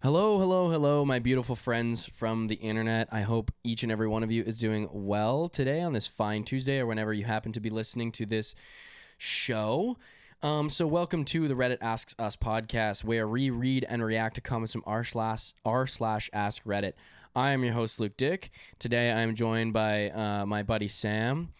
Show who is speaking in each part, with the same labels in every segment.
Speaker 1: Hello, hello, hello, my beautiful friends from the internet. I hope each and every one of you is doing well today on this fine Tuesday or whenever you happen to be listening to this show. So welcome to the Reddit Asks Us podcast, where we read and react to comments from r/Askreddit. I am your host, Luke Dick. Today I am joined by my buddy Sam.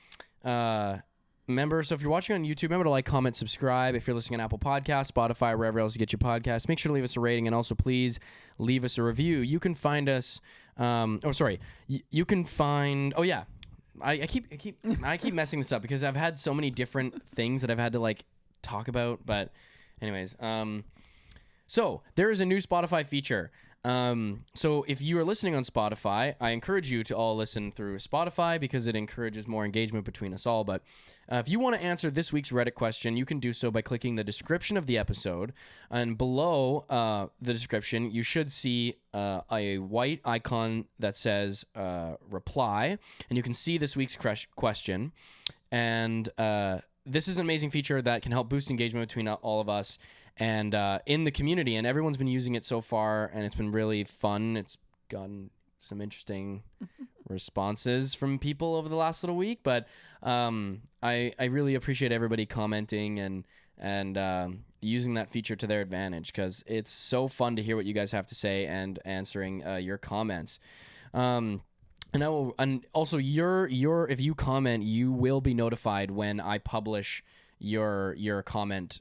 Speaker 1: Remember, so if you're watching on YouTube, remember to like, comment, subscribe. If you're listening on Apple Podcasts, Spotify, wherever else you get your podcasts, make sure to leave us a rating, and also please leave us a review. You can find us. You can find. Oh yeah, I keep messing this up because I've had so many different things that I've had to like talk about. But anyways, so there is a new Spotify feature. So if you are listening on Spotify, I encourage you to all listen through Spotify because it encourages more engagement between us all. But if you want to answer this week's Reddit question, you can do so by clicking the description of the episode. And below the description, you should see a white icon that says reply. And you can see this week's question. And this is an amazing feature that can help boost engagement between all of us and in the community, and everyone's been using it so far, and it's been really fun. It's gotten some interesting responses from people over the last little week, but I really appreciate everybody commenting and using that feature to their advantage, because it's so fun to hear what you guys have to say and answering your comments. And also if you comment, you will be notified when I publish your comment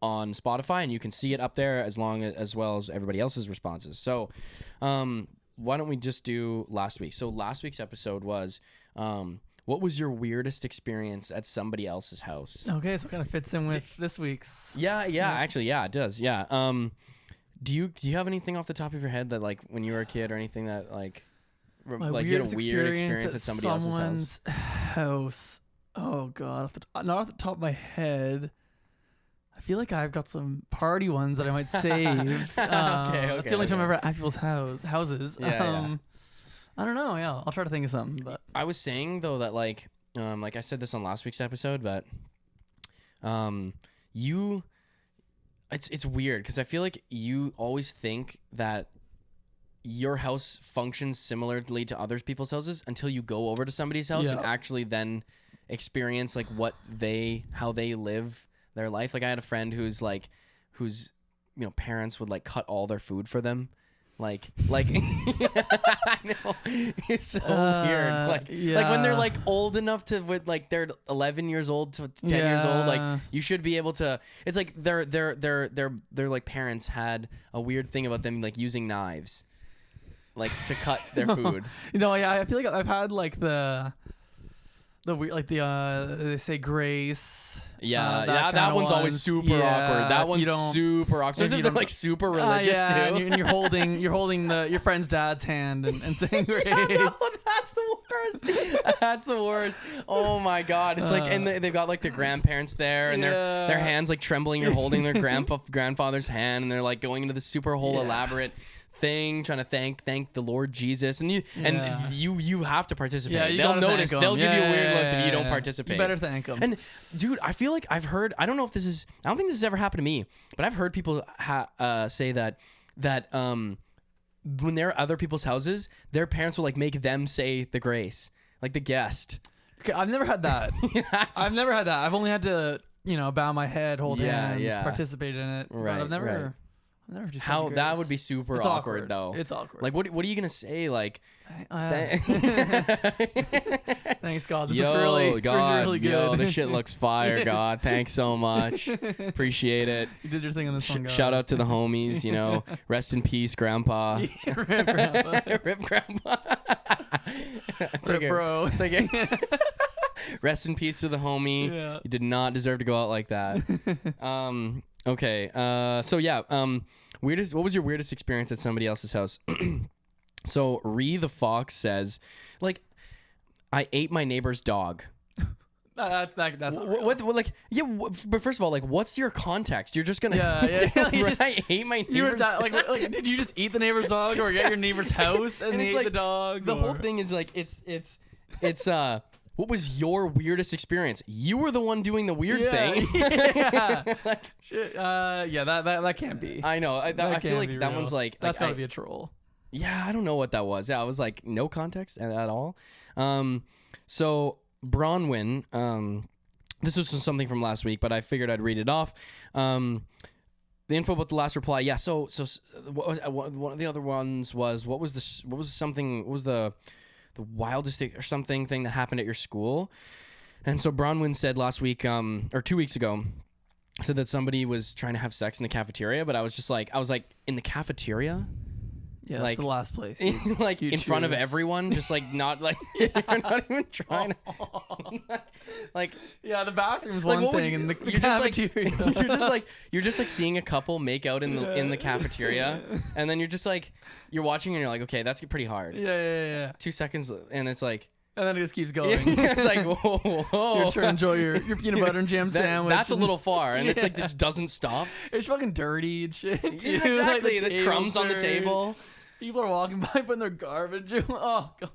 Speaker 1: on Spotify, and you can see it up there as well as everybody else's responses. So why don't we just do last week? So last week's episode was what was your weirdest experience at somebody else's house?
Speaker 2: Okay, so it kind of fits in with this week's.
Speaker 1: Yeah, actually, yeah, it does. Yeah. Do you have anything off the top of your head that, like, when you were a kid or anything that like you had a weird experience at somebody else's
Speaker 2: house? Oh god, not off the top of my head. I feel like I've got some party ones that I might save.
Speaker 1: Okay,
Speaker 2: that's the only time I've ever at people's houses.
Speaker 1: Yeah.
Speaker 2: I don't know. Yeah, I'll try to think of something. But
Speaker 1: I was saying though that like I said this on last week's episode, but it's weird because I feel like you always think that your house functions similarly to other people's houses until you go over to somebody's house and actually then experience like how they live their life. Like I had a friend whose parents would like cut all their food for them. Like I know it's so weird. Like when they're like old enough to they're 11 years old to 10 years old. Like you should be able to. It's like their like parents had a weird thing about them like using knives, like to cut their food.
Speaker 2: I feel like I've had like the weird, like they say grace.
Speaker 1: That one's always super awkward. That one's super awkward. So they're like super religious too.
Speaker 2: And you're holding your friend's dad's hand and saying grace.
Speaker 1: No, that's the worst. That's the worst. Oh my god, it's like, and they've got like their grandparents there, and their hands like trembling. You're holding their grandfather's hand, and they're like going into the super whole elaborate thing, trying to thank the Lord Jesus, and you have to participate.
Speaker 2: Yeah,
Speaker 1: they'll notice. They'll give you weird looks if you don't participate.
Speaker 2: You better thank them.
Speaker 1: And dude, I feel like I've heard. I don't think this has ever happened to me, but I've heard people say that when they're at other people's houses, their parents will like make them say the grace, like the guest.
Speaker 2: Okay, I've never had that. I've never had that. I've only had to bow my head, hold hands, participate in it.
Speaker 1: Right.
Speaker 2: But I've never.
Speaker 1: Right.
Speaker 2: Just
Speaker 1: how that would be super awkward though.
Speaker 2: It's awkward.
Speaker 1: Like what are you gonna say? Like
Speaker 2: thanks God. This looks really good.
Speaker 1: Yo, this shit looks fire, God. Thanks so much. Appreciate it.
Speaker 2: You did your thing on this one, God.
Speaker 1: Shout out to the homies, Rest in peace, Grandpa.
Speaker 2: Rip Grandpa.
Speaker 1: Rip Grandpa. It's
Speaker 2: Rip bro.
Speaker 1: It's like rest in peace to the homie. Yeah. You did not deserve to go out like that. Okay. So yeah. What was your weirdest experience at somebody else's house? So the Fox says, like, I ate my neighbor's dog.
Speaker 2: That's
Speaker 1: but first of all, like, what's your context? You're just gonna say, I ate my neighbor's dog.
Speaker 2: Like, did you just eat the neighbor's dog, or you at your neighbor's house and they ate the dog?
Speaker 1: The whole thing is like it's What was your weirdest experience? You were the one doing the weird thing.
Speaker 2: Yeah. Shit. That can't be.
Speaker 1: I know. I feel like that
Speaker 2: real.
Speaker 1: one's like
Speaker 2: that's gotta be a troll.
Speaker 1: Yeah, I don't know what that was. Yeah, I was like no context at all. So Bronwyn, this was something from last week, but I figured I'd read it off. The info about the last reply. Yeah. So one of the other ones was what was the wildest thing or something thing that happened at your school? And so Bronwyn said last week, or 2 weeks ago, said that somebody was trying to have sex in the cafeteria, but I was like, in the cafeteria?
Speaker 2: Yeah,
Speaker 1: like,
Speaker 2: that's the last place.
Speaker 1: Like in front of everyone, just like not like you're not even trying to. Like
Speaker 2: yeah, the bathroom's
Speaker 1: like,
Speaker 2: one thing, and the cafeteria.
Speaker 1: You're just like seeing a couple make out in the cafeteria, and then you're watching and you're like, okay, that's pretty hard.
Speaker 2: Yeah.
Speaker 1: 2 seconds, and it's like.
Speaker 2: And then it just keeps going.
Speaker 1: It's like, whoa.
Speaker 2: You're trying to enjoy your peanut butter and jam sandwich.
Speaker 1: That's a little far, and it's like, it doesn't stop.
Speaker 2: It's fucking dirty and shit.
Speaker 1: Yeah, exactly.
Speaker 2: Like,
Speaker 1: the crumbs on the table.
Speaker 2: People are walking by putting their garbage in. Oh, God.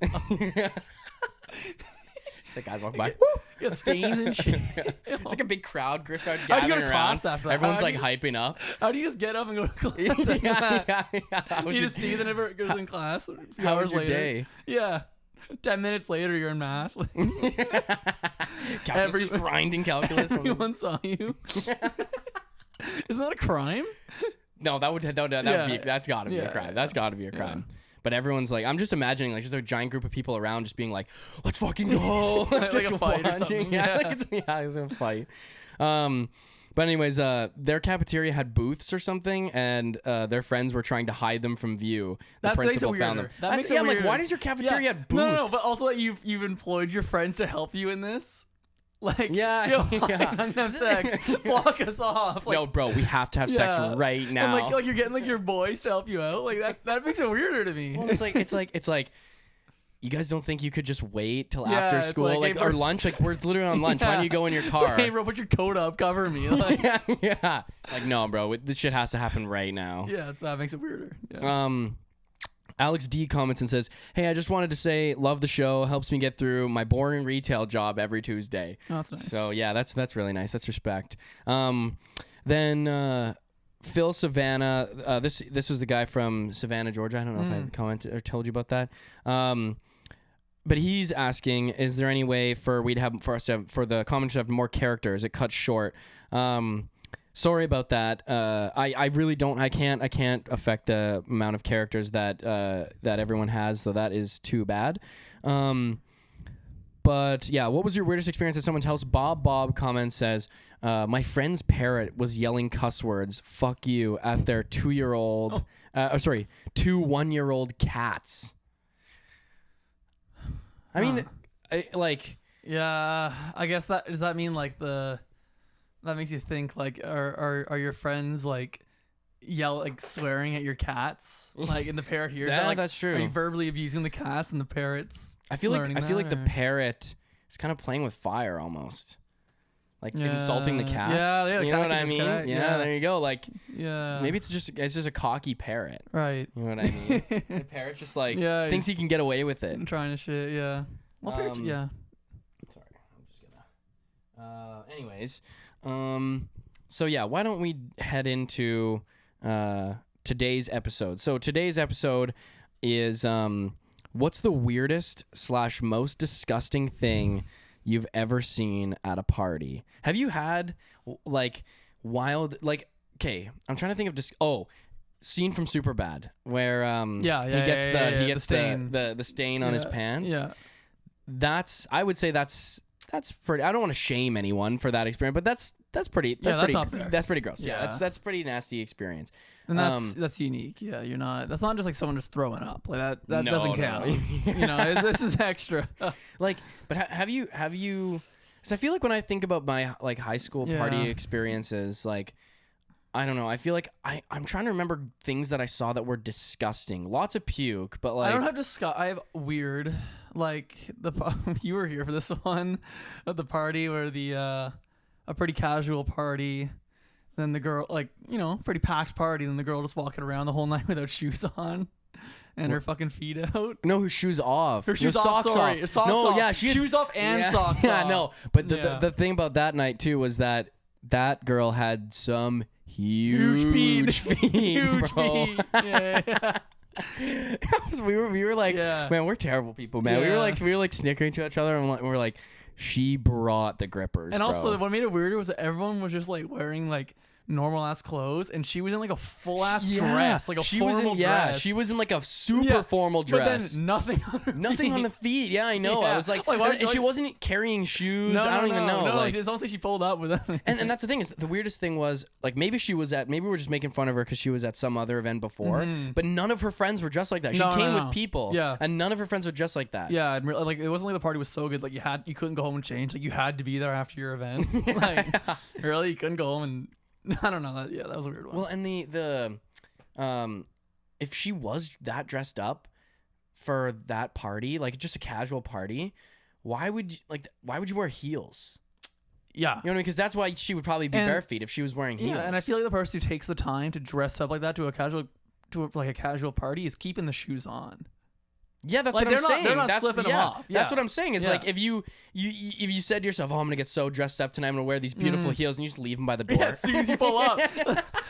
Speaker 1: It's like guys walking by.
Speaker 2: Yeah, stains and shit.
Speaker 1: It's like a big crowd. Chris starts
Speaker 2: How'd you
Speaker 1: gathering
Speaker 2: go to
Speaker 1: around.
Speaker 2: class after that?
Speaker 1: Everyone's like hyping up.
Speaker 2: How do you just get up and go to class?
Speaker 1: Yeah.
Speaker 2: You just see that it goes in class.
Speaker 1: How was your
Speaker 2: later.
Speaker 1: day?
Speaker 2: Yeah. 10 minutes later, you're in math.
Speaker 1: Calculus is grinding calculus.
Speaker 2: Everyone saw you. Isn't that a crime?
Speaker 1: No, that's got to be a crime. That's got to be a crime. But everyone's like, I'm just imagining like just a giant group of people around just being like, let's fucking go.
Speaker 2: Like
Speaker 1: just
Speaker 2: a fight or
Speaker 1: watching.
Speaker 2: something.
Speaker 1: Yeah, it's a fight. But anyways, their cafeteria had booths or something, and their friends were trying to hide them from view. The principal found them.
Speaker 2: That makes it
Speaker 1: I'm
Speaker 2: weirder.
Speaker 1: like, why does your cafeteria have booths?
Speaker 2: No, but also that you've employed your friends to help you in this. Like,
Speaker 1: yeah,
Speaker 2: yo, I'm gonna have sex. Block us off. Like,
Speaker 1: no, bro, we have to have sex right now.
Speaker 2: And like you're getting like your boys to help you out. Like that makes it weirder to me.
Speaker 1: Well, it's like. You guys don't think you could just wait till after school, like or lunch? Like we're literally on lunch. Why don't you go in your car?
Speaker 2: Hey, bro, put your coat up, cover me. Like,
Speaker 1: yeah. Like no, bro, this shit has to happen right now.
Speaker 2: Yeah, that makes it weirder. Yeah.
Speaker 1: Alex D comments and says, "Hey, I just wanted to say, love the show. Helps me get through my boring retail job every Tuesday."
Speaker 2: Oh, that's nice.
Speaker 1: So yeah, that's really nice. That's respect. Then. Phil Savannah, this was the guy from Savannah, Georgia. I don't know if I commented or told you about that. But he's asking, is there any way for the comments to have more characters? It cuts short. Sorry about that. I really don't. I can't affect the amount of characters that everyone has. So that is too bad. But yeah, what was your weirdest experience at someone's house? Bob comments says, my friend's parrot was yelling cuss words, fuck you, at their 2-year-old, 2 1-year-old cats. I mean,
Speaker 2: yeah, I guess does that mean like that makes you think like, are your friends like swearing at your cats, like in the parrot hears that? Like,
Speaker 1: that's true.
Speaker 2: Are you verbally abusing the cats and the parrots?
Speaker 1: I feel like the parrot is kind of playing with fire almost. Like insulting the cats.
Speaker 2: Yeah,
Speaker 1: you know what I mean? Yeah, there you go. Like,
Speaker 2: yeah,
Speaker 1: maybe it's just a cocky parrot.
Speaker 2: Right.
Speaker 1: You know what I mean? The parrot's just like thinks he can get away with it.
Speaker 2: I'm trying to shit. Yeah. Well, parrots. Yeah.
Speaker 1: Sorry, I'm just gonna. Anyways, so yeah, why don't we head into today's episode? So today's episode is what's the weirdest / most disgusting thing you've ever seen at a party? Have you had like wild, like, okay, I'm trying to think of just scene from Superbad where he gets the stain on his pants.
Speaker 2: Yeah.
Speaker 1: I would say that's pretty. I don't want to shame anyone for that experience, but that's pretty. That's
Speaker 2: up there.
Speaker 1: That's pretty gross. Yeah, that's pretty nasty experience.
Speaker 2: And that's unique. Yeah, you're not. That's not just like someone just throwing up. Like that doesn't count. You know, this is extra.
Speaker 1: Like, but have you? Because I feel like when I think about my like high school party experiences, like, I don't know. I feel like I'm trying to remember things that I saw that were disgusting. Lots of puke, but like
Speaker 2: I don't have I have weird. Like you were here for this one at the party where a pretty casual party. Then the girl, like, you know, pretty packed party. Then the girl just walking around the whole night without shoes on. and her fucking feet out.
Speaker 1: No, her shoes off.
Speaker 2: Her shoes
Speaker 1: no,
Speaker 2: off.
Speaker 1: socks
Speaker 2: Sorry,
Speaker 1: off.
Speaker 2: socks
Speaker 1: no,
Speaker 2: off.
Speaker 1: yeah, she had,
Speaker 2: shoes off and socks
Speaker 1: yeah,
Speaker 2: off.
Speaker 1: no. But the thing about that night too was that girl had some huge feet,
Speaker 2: huge
Speaker 1: bro.
Speaker 2: feet. Yeah.
Speaker 1: we were like,
Speaker 2: Yeah.
Speaker 1: man, we're terrible people, man.
Speaker 2: Yeah.
Speaker 1: We were like snickering to each other, and we're like, she brought the grippers,
Speaker 2: And also,
Speaker 1: bro.
Speaker 2: what made it weirder was that everyone was just like wearing like normal ass clothes, and she was in like a full ass dress, like a formal dress.
Speaker 1: Yeah, she was in like a super formal dress.
Speaker 2: But then nothing on her
Speaker 1: Nothing
Speaker 2: feet.
Speaker 1: on the feet. Yeah, I know. I was like,
Speaker 2: why,
Speaker 1: and she wasn't carrying shoes.
Speaker 2: No,
Speaker 1: I don't even know.
Speaker 2: No,
Speaker 1: like,
Speaker 2: it's almost like she pulled up with them.
Speaker 1: and that's the thing is the weirdest thing was like maybe we're just making fun of her because she was at some other event before, but none of her friends were dressed like that. She came with people, and none of her friends were dressed like that.
Speaker 2: Yeah, like it wasn't like the party was so good. Like you couldn't go home and change. Like you had to be there after your event. Like really, you couldn't go home and. I don't know. That was a weird one.
Speaker 1: Well, and if she was that dressed up for that party, like just a casual party, why would you wear heels?
Speaker 2: Yeah,
Speaker 1: you know what I mean? Because that's why she would probably be bare feet if she was wearing heels.
Speaker 2: Yeah, and I feel like the person who takes the time to dress up like that to a casual party is keeping the shoes on.
Speaker 1: Yeah, that's
Speaker 2: like,
Speaker 1: what I'm saying.
Speaker 2: They're not slipping them off. Yeah.
Speaker 1: That's what I'm saying. It's like if you said to yourself, "Oh, I'm gonna get so dressed up tonight. I'm gonna wear these beautiful heels," and you just leave them by the door.
Speaker 2: Yeah, as soon as you pull up,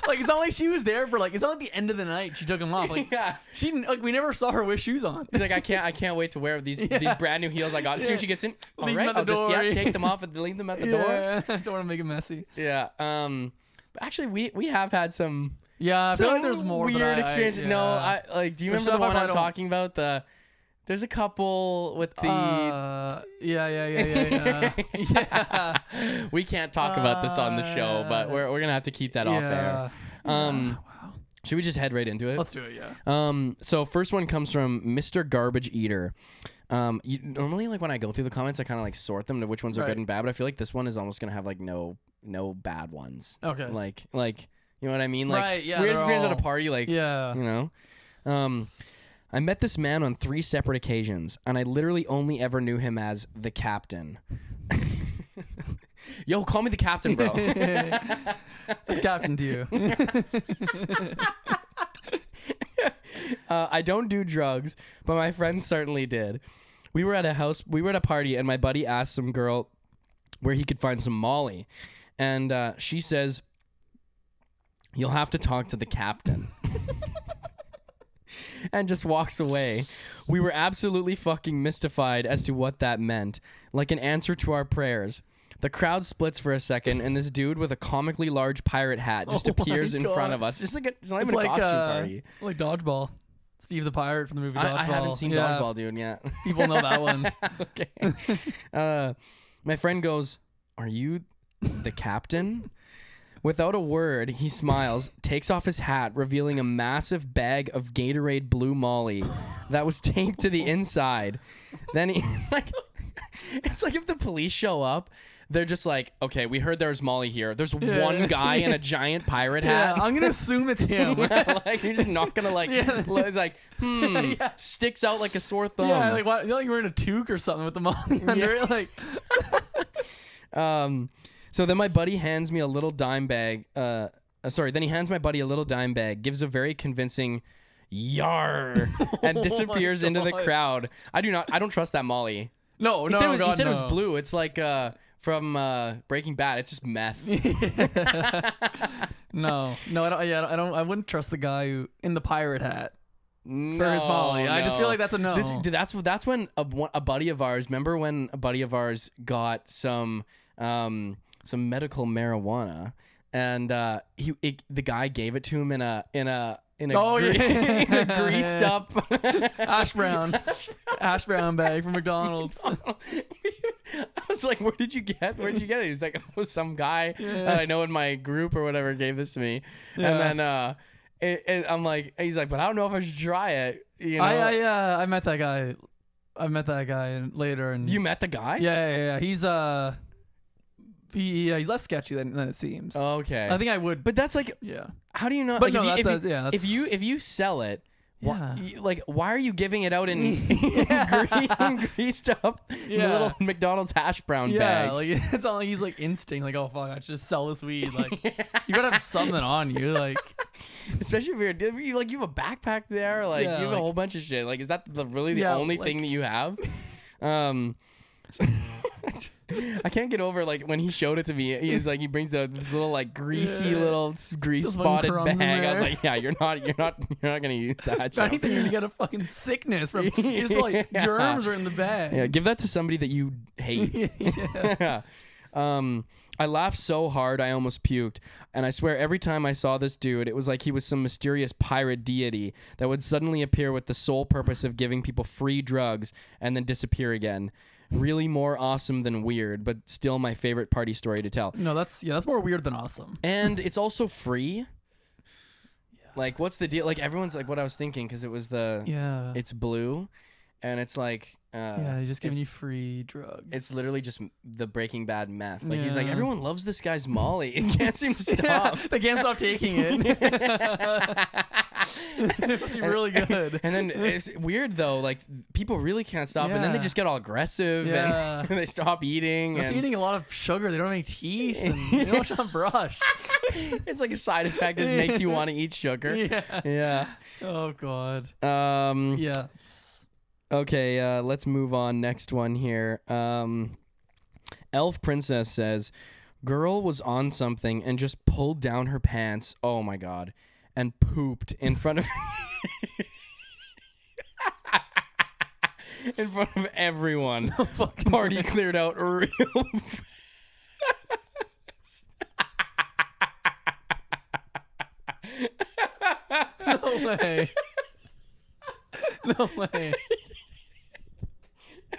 Speaker 2: like it's not like she was there for like it's not like the end of the night. She took them off. Like she like we never saw her with shoes on.
Speaker 1: She's like, I can't wait to wear these brand new heels I got. As soon as she gets in, all
Speaker 2: leave
Speaker 1: right, I'll just take them off and leave them at the door.
Speaker 2: Don't want to make it messy.
Speaker 1: Yeah. But actually, we have had some.
Speaker 2: Yeah, I feel like there's more
Speaker 1: weird experiences. No, I like. Do you remember the one I'm talking about? There's a couple with the.
Speaker 2: Yeah.
Speaker 1: We can't talk about this on the show, but we're gonna have to keep that off air.
Speaker 2: Wow.
Speaker 1: Should we just head right into it?
Speaker 2: Let's do it. Yeah.
Speaker 1: So first one comes from Mr. Garbage Eater. Normally, like when I go through the comments, I kind of like sort them to which ones are good and bad. But I feel like this one is almost gonna have like no bad ones.
Speaker 2: Okay.
Speaker 1: Like you know what I mean? Like
Speaker 2: right. Yeah.
Speaker 1: weird experience at a party. Like you know. I met this man on 3 separate occasions, and I literally only ever knew him as the captain. Yo, call me the captain, bro.
Speaker 2: It's captain to you.
Speaker 1: I don't do drugs, but my friends certainly did. We were at a party, and my buddy asked some girl where he could find some Molly, and she says, "You'll have to talk to the captain." And just walks away. We were absolutely fucking mystified as to what that meant, like an answer to our prayers. The crowd splits for a second, and this dude with a comically large pirate hat just appears in front of us. It's not even a costume party.
Speaker 2: Like Dodgeball. Steve the Pirate from the movie Dodgeball.
Speaker 1: I haven't seen Dodgeball, dude, yet.
Speaker 2: People know that one.
Speaker 1: Okay. My friend goes, "Are you the captain?" Without a word, he smiles, takes off his hat, revealing a massive bag of Gatorade Blue Molly that was taped to the inside. Then he, it's like if the police show up, they're just like, "Okay, we heard there's Molly here. There's one guy in a giant pirate hat."
Speaker 2: Yeah, I'm going to assume it's him.
Speaker 1: Like, you're just not going to it's like, sticks out like a sore thumb.
Speaker 2: Yeah, like what? You're like wearing a toque or something with the Molly under it. Like,
Speaker 1: So then my buddy hands me a little dime bag. Then he hands my buddy a little dime bag, gives a very convincing "yar" and disappears into the crowd. I don't trust that Molly.
Speaker 2: No,
Speaker 1: he said it was blue. It's like from Breaking Bad. It's just meth.
Speaker 2: No, I don't. I wouldn't trust the guy who in the pirate hat. For his Molly. I just feel like that's a no.
Speaker 1: That's when a buddy of ours. Remember when a buddy of ours got some medical marijuana, and the guy gave it to him in a greased up
Speaker 2: ash brown bag from McDonald's.
Speaker 1: I was like, where'd you get it? He's like, "Oh, some guy that I know in my group or whatever gave this to me." And then I'm like, he's like, "But I don't know if I should try it." You know?
Speaker 2: I met that guy. Later, and
Speaker 1: you met the guy?
Speaker 2: Yeah. He's less sketchy than it seems.
Speaker 1: Okay.
Speaker 2: I think I would.
Speaker 1: But that's like, how do you know?
Speaker 2: But
Speaker 1: like,
Speaker 2: no,
Speaker 1: if you sell it,
Speaker 2: yeah.
Speaker 1: Why are you giving it out in greased up little McDonald's hash brown bags?
Speaker 2: Yeah, like it's not like he's like instinct, like, "Oh fuck, I should just sell this weed." Like you gotta have something on you, like.
Speaker 1: Especially if you like you have a backpack there, like
Speaker 2: Yeah,
Speaker 1: you have a
Speaker 2: like-
Speaker 1: whole bunch of shit. Like, is that really the
Speaker 2: Yeah,
Speaker 1: only
Speaker 2: like-
Speaker 1: thing that you have? I can't get over like when he showed it to me. He's like, he brings this little like greasy little grease
Speaker 2: Just
Speaker 1: spotted
Speaker 2: fucking crumbs in
Speaker 1: bag. I was
Speaker 2: there.
Speaker 1: like, yeah, you're not gonna use that.
Speaker 2: If
Speaker 1: Joe.
Speaker 2: anything, you're gonna get a fucking sickness from. You just feel like
Speaker 1: Yeah.
Speaker 2: germs are in the bag.
Speaker 1: Yeah, give that to somebody that you hate.
Speaker 2: Yeah.
Speaker 1: I laughed so hard I almost puked, and I swear every time I saw this dude, it was like he was some mysterious pirate deity that would suddenly appear with the sole purpose of giving people free drugs and then disappear again. Really more awesome than weird, but still my favorite party story to tell.
Speaker 2: No, that's more weird than awesome.
Speaker 1: And it's also free. Like, what's the deal? Like, everyone's like, what I was thinking, because it was
Speaker 2: Yeah.
Speaker 1: it's blue, and it's like,
Speaker 2: Yeah, he's just giving
Speaker 1: it's-
Speaker 2: you free drugs.
Speaker 1: It's literally just the Breaking Bad meth. Like, he's like,
Speaker 2: Yeah.
Speaker 1: everyone loves this guy's Molly. It can't seem to stop.
Speaker 2: They can't stop taking it. It must be really good.
Speaker 1: And then it's weird though, like people really can't stop, and then they
Speaker 2: Yeah.
Speaker 1: just get all aggressive
Speaker 2: Yeah.
Speaker 1: and they stop eating.
Speaker 2: They're
Speaker 1: And
Speaker 2: eating a lot of sugar. They don't have any teeth. And they don't have to brush.
Speaker 1: it's like a side effect. It makes you want to eat sugar.
Speaker 2: Yeah.
Speaker 1: Yeah.
Speaker 2: Oh God.
Speaker 1: Yeah.
Speaker 2: Yeah.
Speaker 1: Okay. Let's move on. Next one here. Elf Princess says, "Girl was on something and just pulled down her pants. Oh my God." And pooped in front of in front of everyone.
Speaker 2: No fucking
Speaker 1: Party
Speaker 2: way.
Speaker 1: cleared out real
Speaker 2: No way. No way.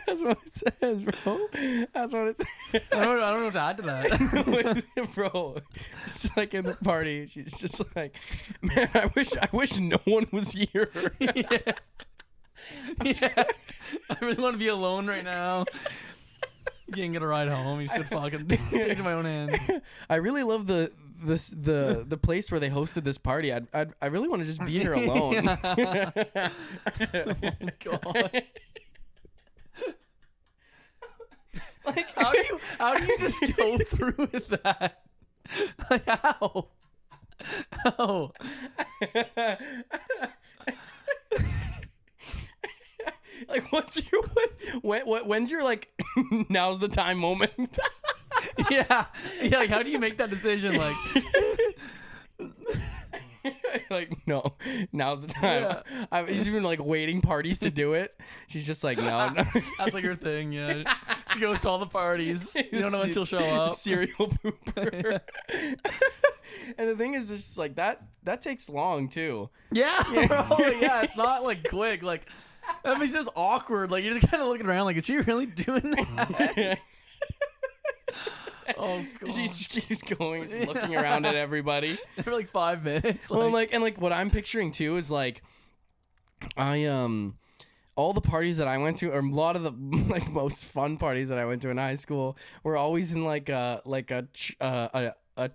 Speaker 1: That's what it says, bro. That's what it says.
Speaker 2: I don't know what to add to that.
Speaker 1: Bro, it's like in the party, she's just like, man, I wish no one was here.
Speaker 2: Yeah. Yeah. I really want to be alone right now. You can't get a ride home. You should fucking take it in my own hands.
Speaker 1: I really love the place where they hosted this party. I really want to just be here alone.
Speaker 2: Yeah. Oh God.
Speaker 1: Like,
Speaker 2: How do you just go through with that? Like how? How?
Speaker 1: like, when's your like now's the time moment?
Speaker 2: Yeah. Yeah, like how do you make that decision? Like
Speaker 1: like, no, now's the time.
Speaker 2: Yeah.
Speaker 1: She's been like waiting parties to do it. She's just like, no.
Speaker 2: that's like her thing, yeah. She goes to all the parties. You don't know when she'll show up.
Speaker 1: Serial pooper. And the thing is, just like that takes long too.
Speaker 2: Yeah, bro. Yeah, it's not like quick. Like that makes it just awkward. Like you're just kind of looking around. Like, is she really doing that? Oh God.
Speaker 1: She just keeps going, just looking around at everybody.
Speaker 2: For like 5 minutes.
Speaker 1: Well, like what I'm picturing too is like, all the parties that I went to, or a lot of the like most fun parties that I went to in high school, were always in like a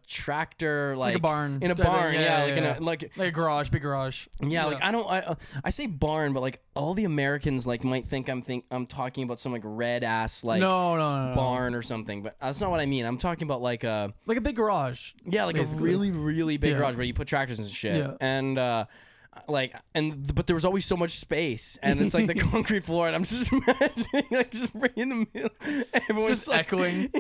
Speaker 1: tractor,
Speaker 2: like a barn.
Speaker 1: in a barn,
Speaker 2: Yeah,
Speaker 1: like
Speaker 2: yeah.
Speaker 1: in a like
Speaker 2: a garage, big garage.
Speaker 1: yeah, like I say barn, but like all the Americans like might think I'm talking about some like red ass like
Speaker 2: no.
Speaker 1: barn or something, but that's not what I mean. I'm talking about like a
Speaker 2: Like a big garage.
Speaker 1: like
Speaker 2: basically.
Speaker 1: a really big
Speaker 2: Yeah.
Speaker 1: garage where you put tractors and shit.
Speaker 2: Yeah.
Speaker 1: And but there was always so much space, and it's like the concrete floor, and I'm just imagining like just right in the middle, everyone's
Speaker 2: Just
Speaker 1: like,
Speaker 2: echoing.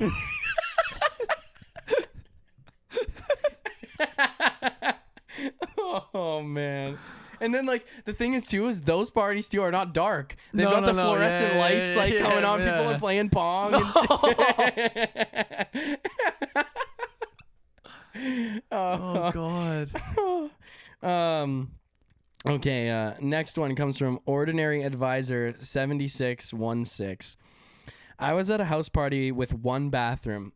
Speaker 1: oh man. And then like the thing is too is those parties too are not dark. They've
Speaker 2: No,
Speaker 1: got
Speaker 2: no,
Speaker 1: the
Speaker 2: no.
Speaker 1: fluorescent
Speaker 2: Yeah,
Speaker 1: lights
Speaker 2: yeah,
Speaker 1: like
Speaker 2: yeah,
Speaker 1: coming on. People
Speaker 2: yeah.
Speaker 1: are playing pong. And shit.
Speaker 2: Oh God.
Speaker 1: Okay, next one comes from Ordinary Advisor 7616. I was at a house party with one bathroom.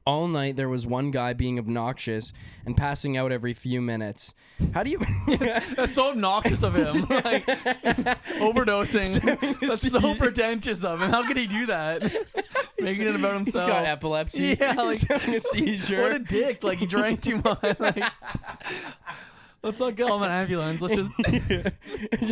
Speaker 1: All night there was one guy being obnoxious and passing out every few minutes. How do you
Speaker 2: That's so obnoxious of him. Like, overdosing. That's so pretentious of him. How could he do that? Making it about
Speaker 1: He's
Speaker 2: himself.
Speaker 1: got epilepsy.
Speaker 2: Yeah,
Speaker 1: He's
Speaker 2: like-
Speaker 1: having a seizure.
Speaker 2: What a dick. Like he drank too much. Like, let's not call him an ambulance. Let's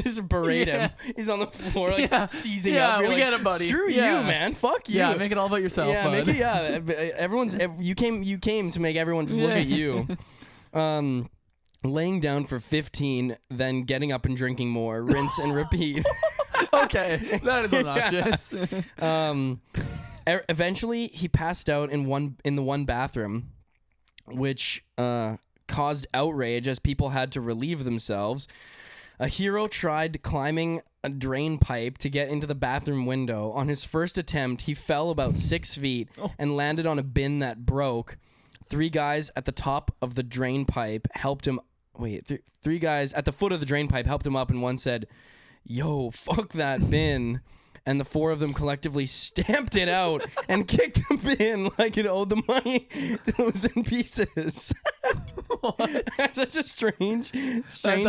Speaker 1: just berate him. He's on the floor like
Speaker 2: Yeah.
Speaker 1: seizing
Speaker 2: Yeah,
Speaker 1: up. You're
Speaker 2: we
Speaker 1: like,
Speaker 2: get it, buddy.
Speaker 1: Screw
Speaker 2: Yeah.
Speaker 1: you, man. Fuck you.
Speaker 2: yeah, make it all about yourself,
Speaker 1: yeah,
Speaker 2: bud.
Speaker 1: make it, yeah. Everyone's you came to make everyone just look
Speaker 2: Yeah.
Speaker 1: at you. laying down for 15, then getting up and drinking more, rinse and repeat.
Speaker 2: Okay, that is obnoxious.
Speaker 1: Eventually, he passed out in the one bathroom, which caused outrage as people had to relieve themselves. A hero tried climbing a drain pipe to get into the bathroom window. On his first attempt, he fell about 6 feet and landed on a bin that broke. 3 guys at the top of the drain pipe helped him. Three guys at the foot of the drain pipe helped him up, and one said, "Yo, fuck that bin." And the 4 of them collectively stamped it out and kicked the bin like it owed the money till it was in pieces.
Speaker 2: What?
Speaker 1: That's such a strange
Speaker 2: I
Speaker 1: series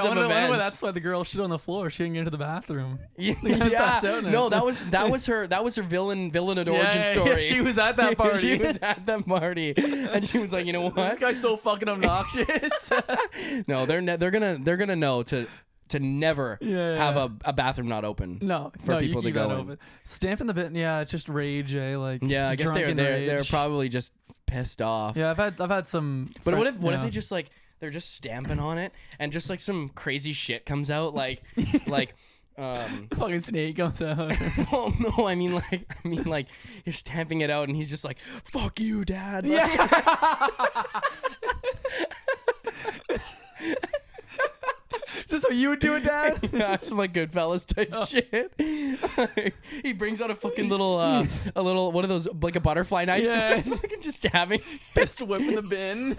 Speaker 2: wonder
Speaker 1: of
Speaker 2: why
Speaker 1: events.
Speaker 2: that's why the girl shit on the floor. She didn't get into the bathroom.
Speaker 1: Yeah,
Speaker 2: passed out now.
Speaker 1: no, that was her villain origin story.
Speaker 2: Yeah, she was at that party.
Speaker 1: She was at that party, and she was like, you know what?
Speaker 2: This guy's so fucking obnoxious.
Speaker 1: No, they're gonna know to never
Speaker 2: Yeah.
Speaker 1: have a bathroom not open.
Speaker 2: No,
Speaker 1: for people
Speaker 2: you
Speaker 1: to
Speaker 2: keep
Speaker 1: go
Speaker 2: that
Speaker 1: in.
Speaker 2: open. Stamping the bin, yeah, it's just rage, eh? Like
Speaker 1: Yeah, I guess
Speaker 2: drunken
Speaker 1: they're
Speaker 2: rage.
Speaker 1: probably just pissed off.
Speaker 2: Yeah, I've had some.
Speaker 1: But what
Speaker 2: friends-
Speaker 1: if they just like they're just stamping on it and just like some crazy shit comes out like
Speaker 2: fucking snake comes out?
Speaker 1: well, no, I mean like you're stamping it out and he's just like, "Fuck you, Dad." Like,
Speaker 2: Is this how you would do it, Dad?
Speaker 1: yeah, some like Goodfellas type shit. He brings out a fucking little one of those like a butterfly knife
Speaker 2: Yeah.
Speaker 1: and starts fucking just stabbing.
Speaker 2: Pistol whip in the bin.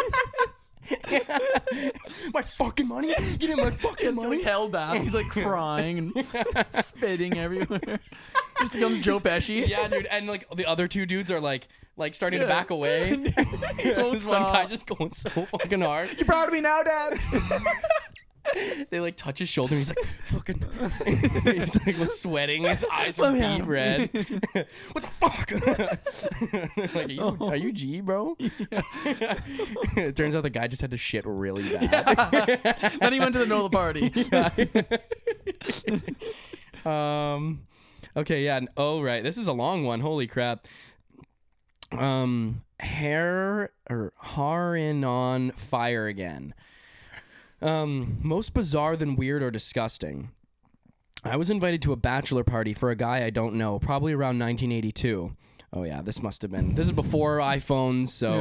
Speaker 1: My fucking money! Give me my fucking
Speaker 2: He's
Speaker 1: money!
Speaker 2: getting held back. He's like crying and spitting everywhere. Just becomes Joe Pesci.
Speaker 1: Yeah, dude, and like the other 2 dudes are like starting to
Speaker 2: Yeah.
Speaker 1: back away. This one guy just going so fucking hard.
Speaker 2: You proud of me now, Dad?
Speaker 1: They like touch his shoulder. And he's like fucking. He's like sweating. His eyes are
Speaker 2: Let me at
Speaker 1: beet
Speaker 2: him.
Speaker 1: red. What the fuck? Like, are you G, bro? It turns out the guy just had to shit really bad.
Speaker 2: Then he went to the middle of the party.
Speaker 1: Okay, yeah. Oh, right. This is a long one. Holy crap. Hair on fire again. Most bizarre than weird or disgusting. I was invited to a bachelor party for a guy I don't know, probably around 1982. Oh yeah, this is before iPhones, so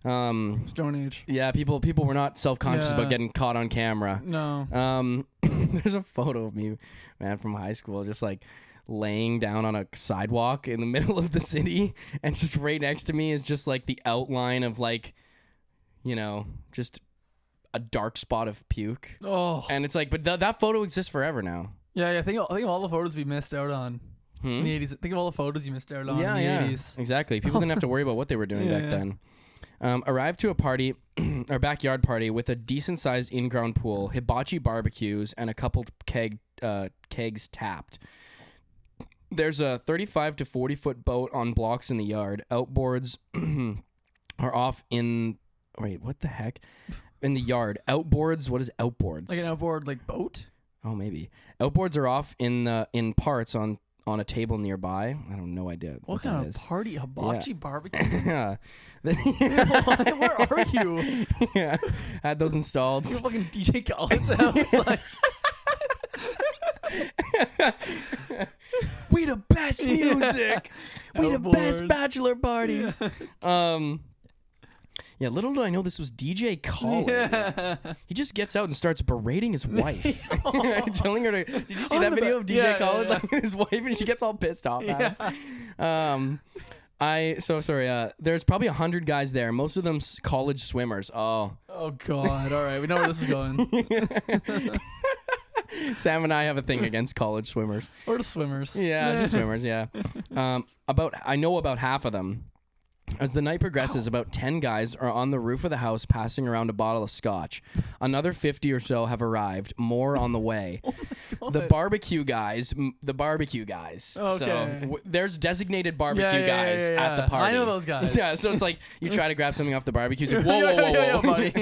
Speaker 2: Yeah. Stone Age.
Speaker 1: yeah, people were not self-conscious
Speaker 2: Yeah.
Speaker 1: about getting caught on camera.
Speaker 2: No.
Speaker 1: There's a photo of me, man, from high school, just like laying down on a sidewalk in the middle of the city, and just right next to me is just like the outline of like, just a dark spot of puke.
Speaker 2: Oh.
Speaker 1: And it's like, but that photo exists forever now.
Speaker 2: Yeah. Think of all the photos we missed out on in the 80s. Think of all the photos you missed out on in the 80s.
Speaker 1: Exactly. People didn't have to worry about what they were doing back then. Arrived to a party, our backyard party, with a decent-sized in-ground pool, hibachi barbecues, and a couple kegs tapped. There's a 35 to 40-foot boat on blocks in the yard. Outboards are off in... Wait, what the heck? In the yard. Outboards, what is outboards?
Speaker 2: Like an outboard, like boat?
Speaker 1: Oh, maybe. Outboards are off in parts on a table nearby. I have no idea
Speaker 2: What
Speaker 1: that
Speaker 2: kind
Speaker 1: is.
Speaker 2: of party? Hibachi barbecue?
Speaker 1: Yeah.
Speaker 2: Where are you?
Speaker 1: Yeah. Had those installed.
Speaker 2: You're fucking DJ Khaled's house. Like,
Speaker 1: We the best music. We the best
Speaker 2: Outboard.
Speaker 1: bachelor parties. Yeah, little did I know this was DJ Khaled.
Speaker 2: yeah.
Speaker 1: He just gets out and starts berating his wife. Telling her to... Did you see
Speaker 2: On
Speaker 1: that
Speaker 2: the
Speaker 1: video
Speaker 2: ba-
Speaker 1: of DJ
Speaker 2: yeah,
Speaker 1: Khaled?
Speaker 2: yeah.
Speaker 1: Like, his wife, and she gets all pissed off at him. There's probably 100 guys there. Most of them college swimmers. Oh.
Speaker 2: Oh, God. All right. We know where this is going.
Speaker 1: Sam and I have a thing against college swimmers.
Speaker 2: Or the swimmers.
Speaker 1: Yeah, just swimmers, yeah. I know about half of them. As the night progresses, about 10 guys are on the roof of the house passing around a bottle of scotch. Another 50 or so have arrived, more on the way. The barbecue guys.
Speaker 2: Okay.
Speaker 1: So there's designated barbecue guys at the party.
Speaker 2: I know those guys.
Speaker 1: Yeah, so it's like you try to grab something off the barbecue. It's like, whoa,
Speaker 2: buddy.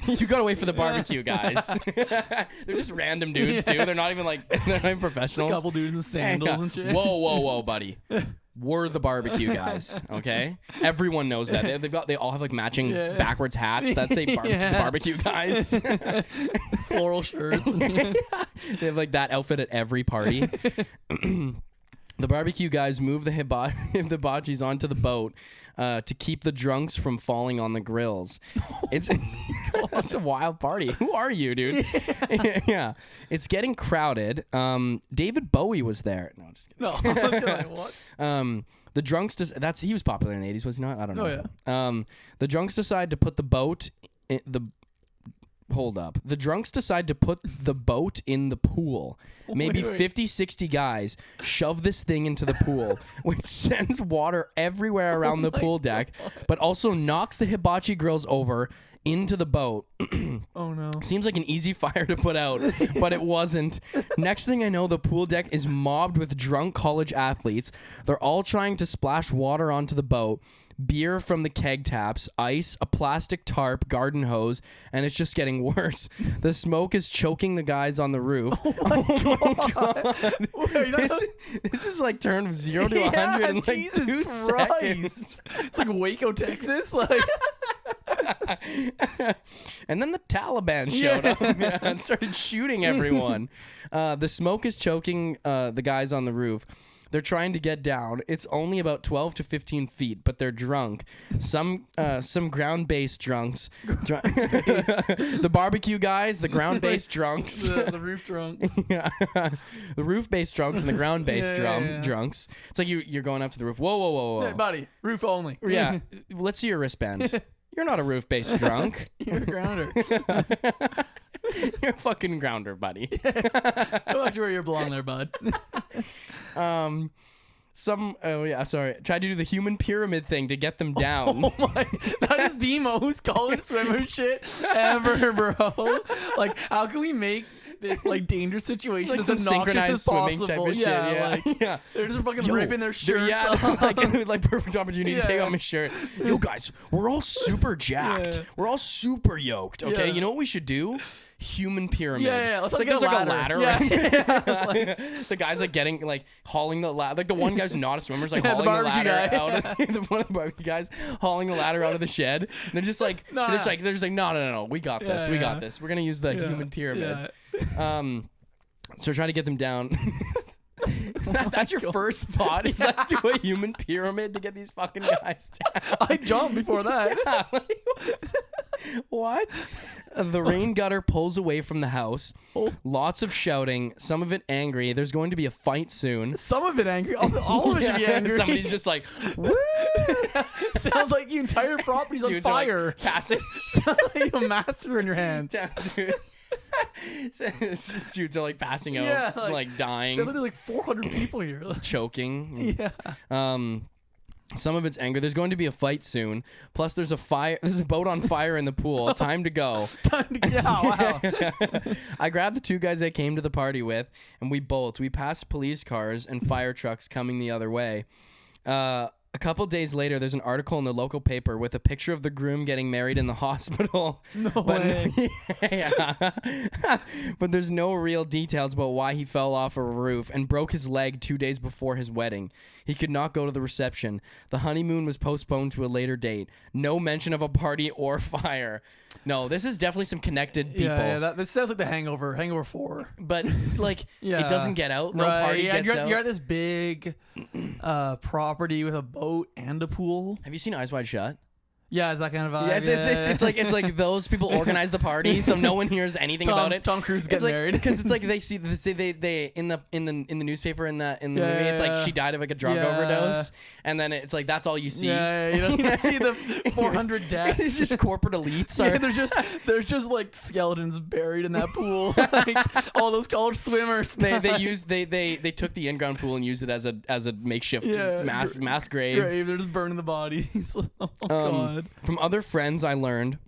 Speaker 1: You gotta wait for the barbecue guys. They're just random dudes too. They're not even professionals.
Speaker 2: A couple dudes in sandals and shit.
Speaker 1: Whoa, buddy. We're the barbecue guys, okay? Everyone knows that. They all have like matching backwards hats that say barbecue guys.
Speaker 2: Floral shirts.
Speaker 1: They have like that outfit at every party. The barbecue guys move the hibachis onto the boat to keep the drunks from falling on the grills. It's a wild party. Who are you, dude? Yeah. It's getting crowded. David Bowie was there. No, I'm just kidding.
Speaker 2: No, I was gonna, what?
Speaker 1: The drunks he was popular in the 80s, was he not? I don't know.
Speaker 2: Oh yeah.
Speaker 1: The drunks decide to put the boat Hold up. The drunks decide to put the boat in the pool. Maybe 50, 60 guys shove this thing into the pool, which sends water everywhere around the pool deck, but also knocks the hibachi grills over into the boat.
Speaker 2: Oh no.
Speaker 1: Seems like an easy fire to put out, but it wasn't. Next thing I know, the pool deck is mobbed with drunk college athletes. They're all trying to splash water onto the boat. Beer from the keg taps, ice, a plastic tarp, garden hose, and it's just getting worse. The smoke is choking the guys on the roof. Oh my God. This is like turned 0 to 100 in like
Speaker 2: Jesus
Speaker 1: 2 seconds.
Speaker 2: It's like Waco, Texas. Like,
Speaker 1: and then the Taliban showed up and started shooting everyone. The smoke is choking the guys on the roof. They're trying to get down. It's only about 12 to 15 feet, but they're drunk. Some ground-based drunks. The barbecue guys, the ground-based drunks.
Speaker 2: The roof drunks.
Speaker 1: Yeah. The roof-based drunks and the ground-based drunks. It's like you're going up to the roof. Whoa.
Speaker 2: Hey, buddy, roof only.
Speaker 1: Yeah. Let's see your wristband. You're not a roof-based drunk.
Speaker 2: You're a grounder.
Speaker 1: You're a fucking grounder, buddy.
Speaker 2: Go back to where you belong there, bud.
Speaker 1: Tried to do the human pyramid thing to get them down.
Speaker 2: Oh my, that is the most college swimmer shit ever, bro. Like, how can we make this like dangerous situation as obnoxious as possible?
Speaker 1: Type of shit. Yeah.
Speaker 2: They're just fucking ripping their shirts.
Speaker 1: Like perfect opportunity to take off my shirt. Yo, guys, we're all super jacked.
Speaker 2: Yeah.
Speaker 1: We're all super yoked. Okay,
Speaker 2: Yeah.
Speaker 1: You know what we should do? Human pyramid.
Speaker 2: Yeah.
Speaker 1: It's like there's like a ladder.
Speaker 2: Yeah.
Speaker 1: Right? The guy's like hauling the ladder. Like the one guy's not a swimmer, is like hauling the ladder out of one of the barbecue guys hauling the ladder out of the shed. And they're just like, no, we got this. We got this. We're gonna use the human pyramid. So try to get them down. That's your first thought? Is let's do a human pyramid to get these fucking guys down.
Speaker 2: I jumped before that.
Speaker 1: Yeah, what? The rain gutter pulls away from the house. Lots of shouting, some of it angry. There's going to be a fight soon.
Speaker 2: Some of it angry. All of it should be angry.
Speaker 1: Somebody's just like, woo!
Speaker 2: Sounds like the entire property's on fire.
Speaker 1: Like passing.
Speaker 2: Sounds like a master in your hands.
Speaker 1: Yeah, dude. Dudes are like passing out, like dying.
Speaker 2: Sounds like there's like 400 people here.
Speaker 1: Choking.
Speaker 2: Yeah.
Speaker 1: Some of it's anger. There's going to be a fight soon. Plus, there's a boat on fire in the pool. Time to go.
Speaker 2: Wow.
Speaker 1: I grabbed the 2 guys I came to the party with, and we passed police cars and fire trucks coming the other way. A couple days later, there's an article in the local paper with a picture of the groom getting married in the hospital.
Speaker 2: No way.
Speaker 1: But there's no real details about why he fell off a roof and broke his leg 2 days before his wedding. He could not go to the reception. The honeymoon was postponed to a later date. No mention of a party or fire. No, this is definitely some connected people.
Speaker 2: Yeah, this sounds like The Hangover, Hangover 4.
Speaker 1: But, like, it doesn't get out. No party gets out.
Speaker 2: You're at this big property with a boat and a pool.
Speaker 1: Have you seen Eyes Wide Shut?
Speaker 2: Yeah, is that kind of vibe?
Speaker 1: Yeah, it's like those people organize the party, so no one hears anything about it.
Speaker 2: Tom Cruise gets married
Speaker 1: because it's like they in the newspaper in the movie. It's like she died of like a drug overdose, and then it's like that's all you see.
Speaker 2: Yeah, you don't see the 400 deaths.
Speaker 1: It's just corporate elites.
Speaker 2: There's just like skeletons buried in that pool. Like, all those college swimmers.
Speaker 1: They took the in-ground pool and used it as a makeshift mass grave.
Speaker 2: They're just burning the bodies. Oh god.
Speaker 1: From other friends, I learned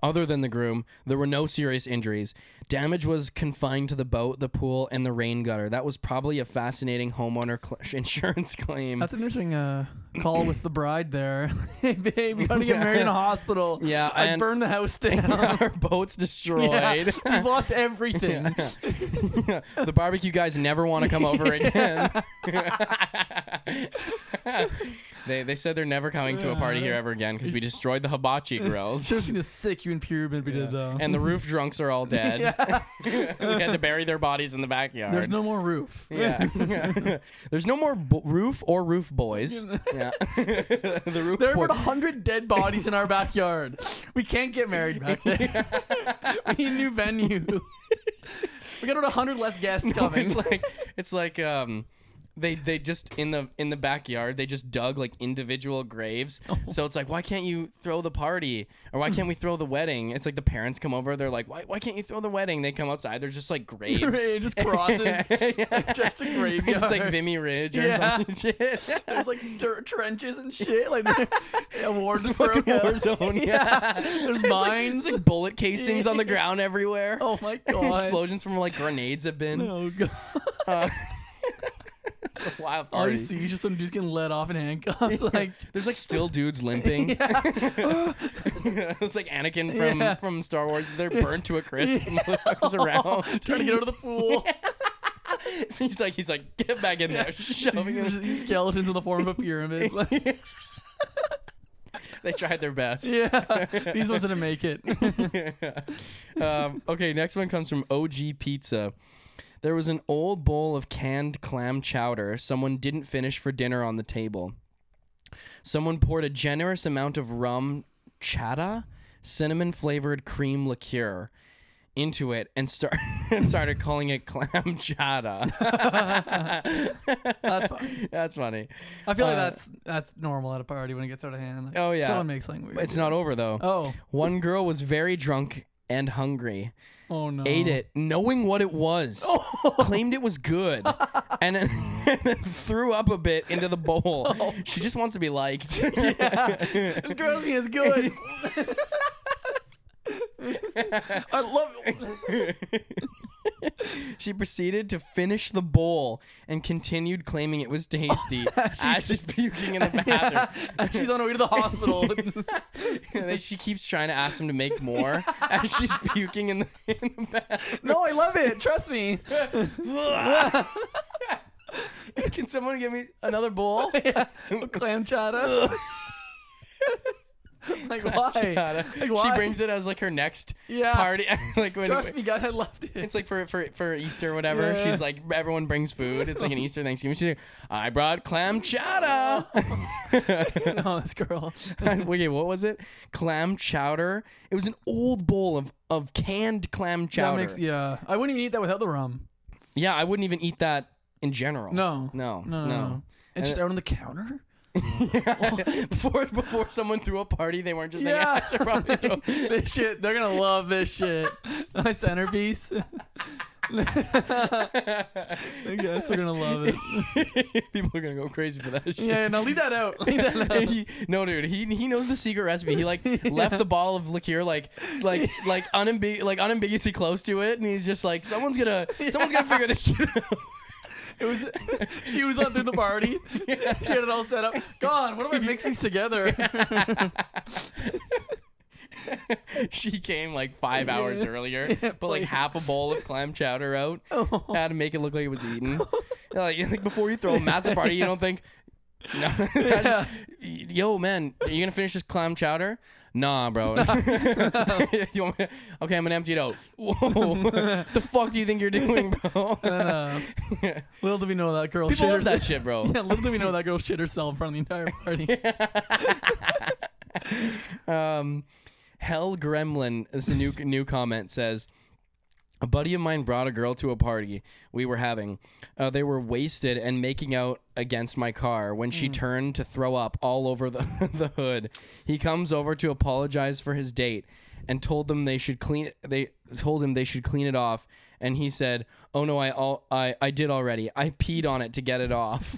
Speaker 1: Other than the groom, there were no serious injuries. Damage was confined to the boat, the pool, and the rain gutter. That was probably a fascinating homeowner insurance claim.
Speaker 2: That's an interesting call with the bride there. Hey, babe, you gotta get married in a hospital.
Speaker 1: Yeah,
Speaker 2: I
Speaker 1: and-
Speaker 2: burned the house down.
Speaker 1: Our boat's destroyed.
Speaker 2: Yeah, we've lost everything.
Speaker 1: Yeah. The barbecue guys never want to come over again. They said they're never coming to a party here ever again because we destroyed the hibachi grills.
Speaker 2: Should have seen the sick human pyramid we did though.
Speaker 1: And the roof drunks are all dead.
Speaker 2: Yeah.
Speaker 1: We had to bury their bodies in the backyard.
Speaker 2: There's no more roof.
Speaker 1: Yeah. There's no more roof or roof boys. Yeah. The roof
Speaker 2: There are
Speaker 1: boy-
Speaker 2: about 100 dead bodies in our backyard. We can't get married back there. We need a new venue. We got about 100 less guests coming.
Speaker 1: It's like they just in the backyard they just dug like individual graves. So it's like, why can't you throw the party, or why can't we throw the wedding? It's like the parents come over, they're like, why can't you throw the wedding? They come outside, there's just like graves.
Speaker 2: Just crosses.
Speaker 1: Yeah.
Speaker 2: Just a graveyard.
Speaker 1: It's like Vimy Ridge or
Speaker 2: Yeah.
Speaker 1: some shit.
Speaker 2: There's like dirt trenches and shit. Like a war
Speaker 1: It's a fucking
Speaker 2: broke out.
Speaker 1: war zone. Yeah.
Speaker 2: There's
Speaker 1: It's
Speaker 2: mines.
Speaker 1: like bullet casings on the ground everywhere.
Speaker 2: Oh my god.
Speaker 1: Explosions from like grenades have been.
Speaker 2: Oh god.
Speaker 1: It's a wild
Speaker 2: All
Speaker 1: party.
Speaker 2: you see is just some dudes getting let off in handcuffs. Like
Speaker 1: There's like still dudes limping. It's like Anakin from Star Wars. They're burnt to a crisp. Motherfuckers around
Speaker 2: trying to get out of the pool.
Speaker 1: He's like, get back in there. Shoving them.
Speaker 2: These skeletons in the form of a pyramid. Like,
Speaker 1: They tried their best.
Speaker 2: yeah, these ones didn't make it.
Speaker 1: Okay, next one comes from OG Pizza. There was an old bowl of canned clam chowder someone didn't finish for dinner on the table. Someone poured a generous amount of rum chata, cinnamon-flavored cream liqueur, into it and started calling it clam chata.
Speaker 2: That's fine.
Speaker 1: That's funny.
Speaker 2: I feel like that's normal at a party when it gets out of hand. Like,
Speaker 1: Oh, yeah.
Speaker 2: someone makes something weird.
Speaker 1: It's not over, though.
Speaker 2: Oh.
Speaker 1: One girl was very drunk and hungry.
Speaker 2: Oh no.
Speaker 1: Ate it, knowing what it was. Claimed it was good. And then threw up a bit into the bowl. She just wants to be liked.
Speaker 2: Yeah. It grows me as good. I love it.
Speaker 1: She proceeded to finish the bowl and continued claiming it was tasty as she's puking in the bathroom.
Speaker 2: She's on her way to the hospital.
Speaker 1: And then she keeps trying to ask him to make more as she's puking in the bathroom.
Speaker 2: No, I love it. Trust me.
Speaker 1: Can someone give me another bowl?
Speaker 2: Clam chowder. Like why? Like why?
Speaker 1: She brings it as like her next
Speaker 2: Yeah.
Speaker 1: party. Like when
Speaker 2: Trust me, guys, I loved it.
Speaker 1: it's like for Easter or whatever.
Speaker 2: Yeah.
Speaker 1: She's like, everyone brings food. It's like an Easter Thanksgiving. She's like, I brought clam chowder.
Speaker 2: No, this girl.
Speaker 1: Wait, what was it? Clam chowder. It was an old bowl of canned clam chowder.
Speaker 2: I wouldn't even eat that without the rum.
Speaker 1: Yeah, I wouldn't even eat that in general.
Speaker 2: No.
Speaker 1: No.
Speaker 2: It's just out on the counter.
Speaker 1: Before someone threw a party, they weren't just
Speaker 2: Yeah.
Speaker 1: like, I should probably throw.
Speaker 2: This shit, they're gonna love this shit. My centerpiece. I guess they're gonna love it.
Speaker 1: People are gonna go crazy for that shit.
Speaker 2: Yeah, no, leave that out. Leave that out.
Speaker 1: No, dude, he knows the secret recipe. He like left the ball of liqueur like unambiguously close to it, and he's just like, someone's gonna figure this shit out.
Speaker 2: It was. She was on through the party. She had it all set up. God, what if I mix these together?
Speaker 1: She came like 5 hours earlier, put like half a bowl of clam chowder out, had to make it look like it was eaten. Like before you throw a massive party, you don't think, no,
Speaker 2: Yeah.
Speaker 1: yo man, are you gonna finish this clam chowder? Nah, bro. You want me to- okay, I'm gonna empty it out. Whoa, the fuck do you think you're doing, bro?
Speaker 2: Little did we know that girl
Speaker 1: People
Speaker 2: shit
Speaker 1: love that
Speaker 2: herself.
Speaker 1: shit, bro.
Speaker 2: Yeah, little did we know that girl shit herself in front of the entire party.
Speaker 1: Hell Gremlin, this is a new comment, says, a buddy of mine brought a girl to a party we were having. They were wasted and making out against my car when she turned to throw up all over the hood. He comes over to apologize for his date and told him they should clean it off. And he said, "Oh no, I did already. I peed on it to get it off."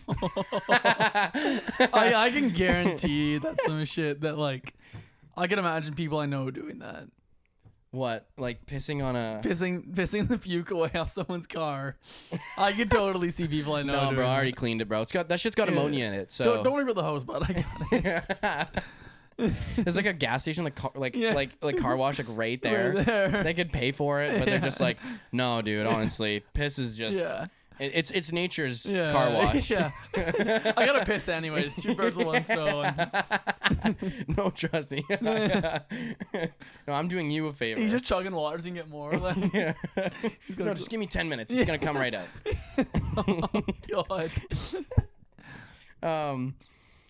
Speaker 2: I can guarantee that's some shit that like I can imagine people I know doing that.
Speaker 1: What? Like pissing on a...
Speaker 2: Pissing the puke away off someone's car. I could totally see people I know.
Speaker 1: No,
Speaker 2: doing
Speaker 1: bro, I
Speaker 2: that.
Speaker 1: already cleaned it, bro. That shit's got ammonia in it, so...
Speaker 2: Don't worry about the hose, bud. I got it.
Speaker 1: There's like a gas station, like car wash, like right there.
Speaker 2: Right there.
Speaker 1: They could pay for it, but they're just like, no, dude. Honestly, piss is just
Speaker 2: Yeah.
Speaker 1: It's nature's car wash.
Speaker 2: Yeah. I gotta piss anyways. 2 birds with 1 stone.
Speaker 1: No, trust me. No, I'm doing you a favor.
Speaker 2: He's just chugging water so he can get more. Like,
Speaker 1: Yeah. No, just give me 10 minutes. It's gonna come right out.
Speaker 2: oh, God.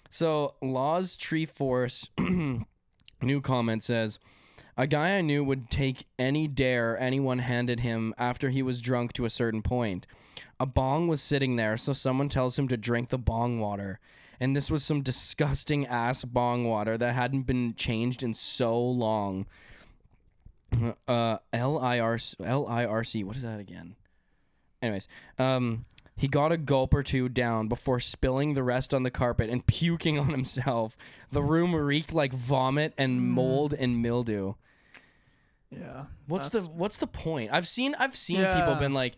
Speaker 1: So Law's Tree Force new comment says, a guy I knew would take any dare anyone handed him after he was drunk to a certain point. A bong was sitting there, so someone tells him to drink the bong water. And this was some disgusting ass bong water that hadn't been changed in so long. LIRC, what is that again? Anyways, he got a gulp or 2 down before spilling the rest on the carpet and puking on himself. The room reeked like vomit and mold and mildew.
Speaker 2: Yeah.
Speaker 1: What's the point? I've seen people been like,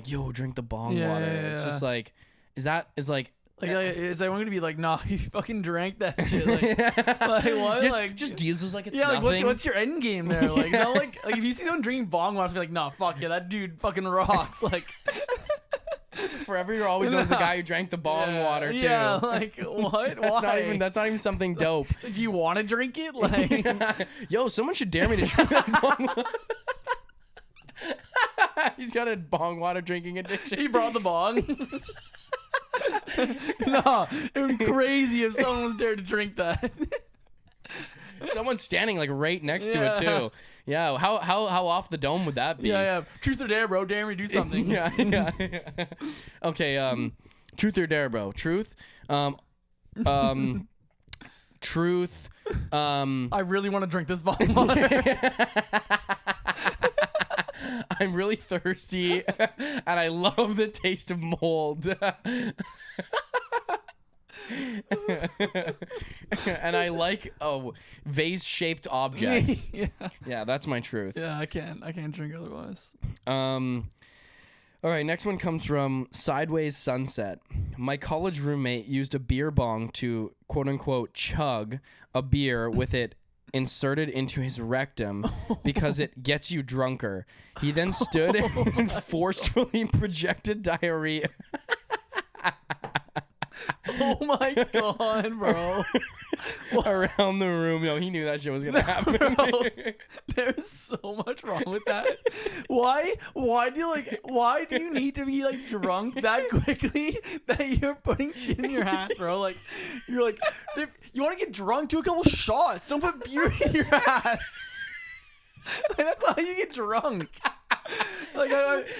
Speaker 1: yo, drink the bong water. It's just like, is like
Speaker 2: is everyone gonna be like, nah, you fucking drank that shit? Like, like what?
Speaker 1: Just Jesus, like it's
Speaker 2: yeah,
Speaker 1: nothing.
Speaker 2: like what's your end game there? Like, yeah. Like if you see someone drinking bong water, be like, nah, fuck yeah, that dude fucking rocks. Like.
Speaker 1: Forever, you're always known as the guy who drank the bong water too.
Speaker 2: Yeah, like what?
Speaker 1: That's not even something dope.
Speaker 2: Do you want to drink it? Like,
Speaker 1: yo, someone should dare me to drink that bong water. He's got a bong water drinking addiction.
Speaker 2: He brought the bong. No, it would be crazy if someone was dared to drink that.
Speaker 1: Someone's standing like right next to it too. Yeah, how off the dome would that be?
Speaker 2: Yeah. Truth or dare, bro? Dare me do something.
Speaker 1: yeah. Okay, truth or dare, bro? Truth. Truth.
Speaker 2: I really want to drink this bong water.
Speaker 1: I'm really thirsty, and I love the taste of mold. And I like vase-shaped objects. Yeah, that's my truth.
Speaker 2: Yeah, I can't drink otherwise.
Speaker 1: All right, next one comes from Sideways Sunset. My college roommate used a beer bong to quote unquote chug a beer with it inserted into his rectum because it gets you drunker. He then stood and forcefully projected diarrhea.
Speaker 2: Oh my god, bro.
Speaker 1: Around the room. Yo, he knew that shit was gonna happen.
Speaker 2: Bro, there's so much wrong with that. Why do you need to be like drunk that quickly that you're putting shit in your ass, bro? Like you're like, if you want to get drunk, do a couple shots. Don't put beer in your ass. Like, that's how you get drunk. Like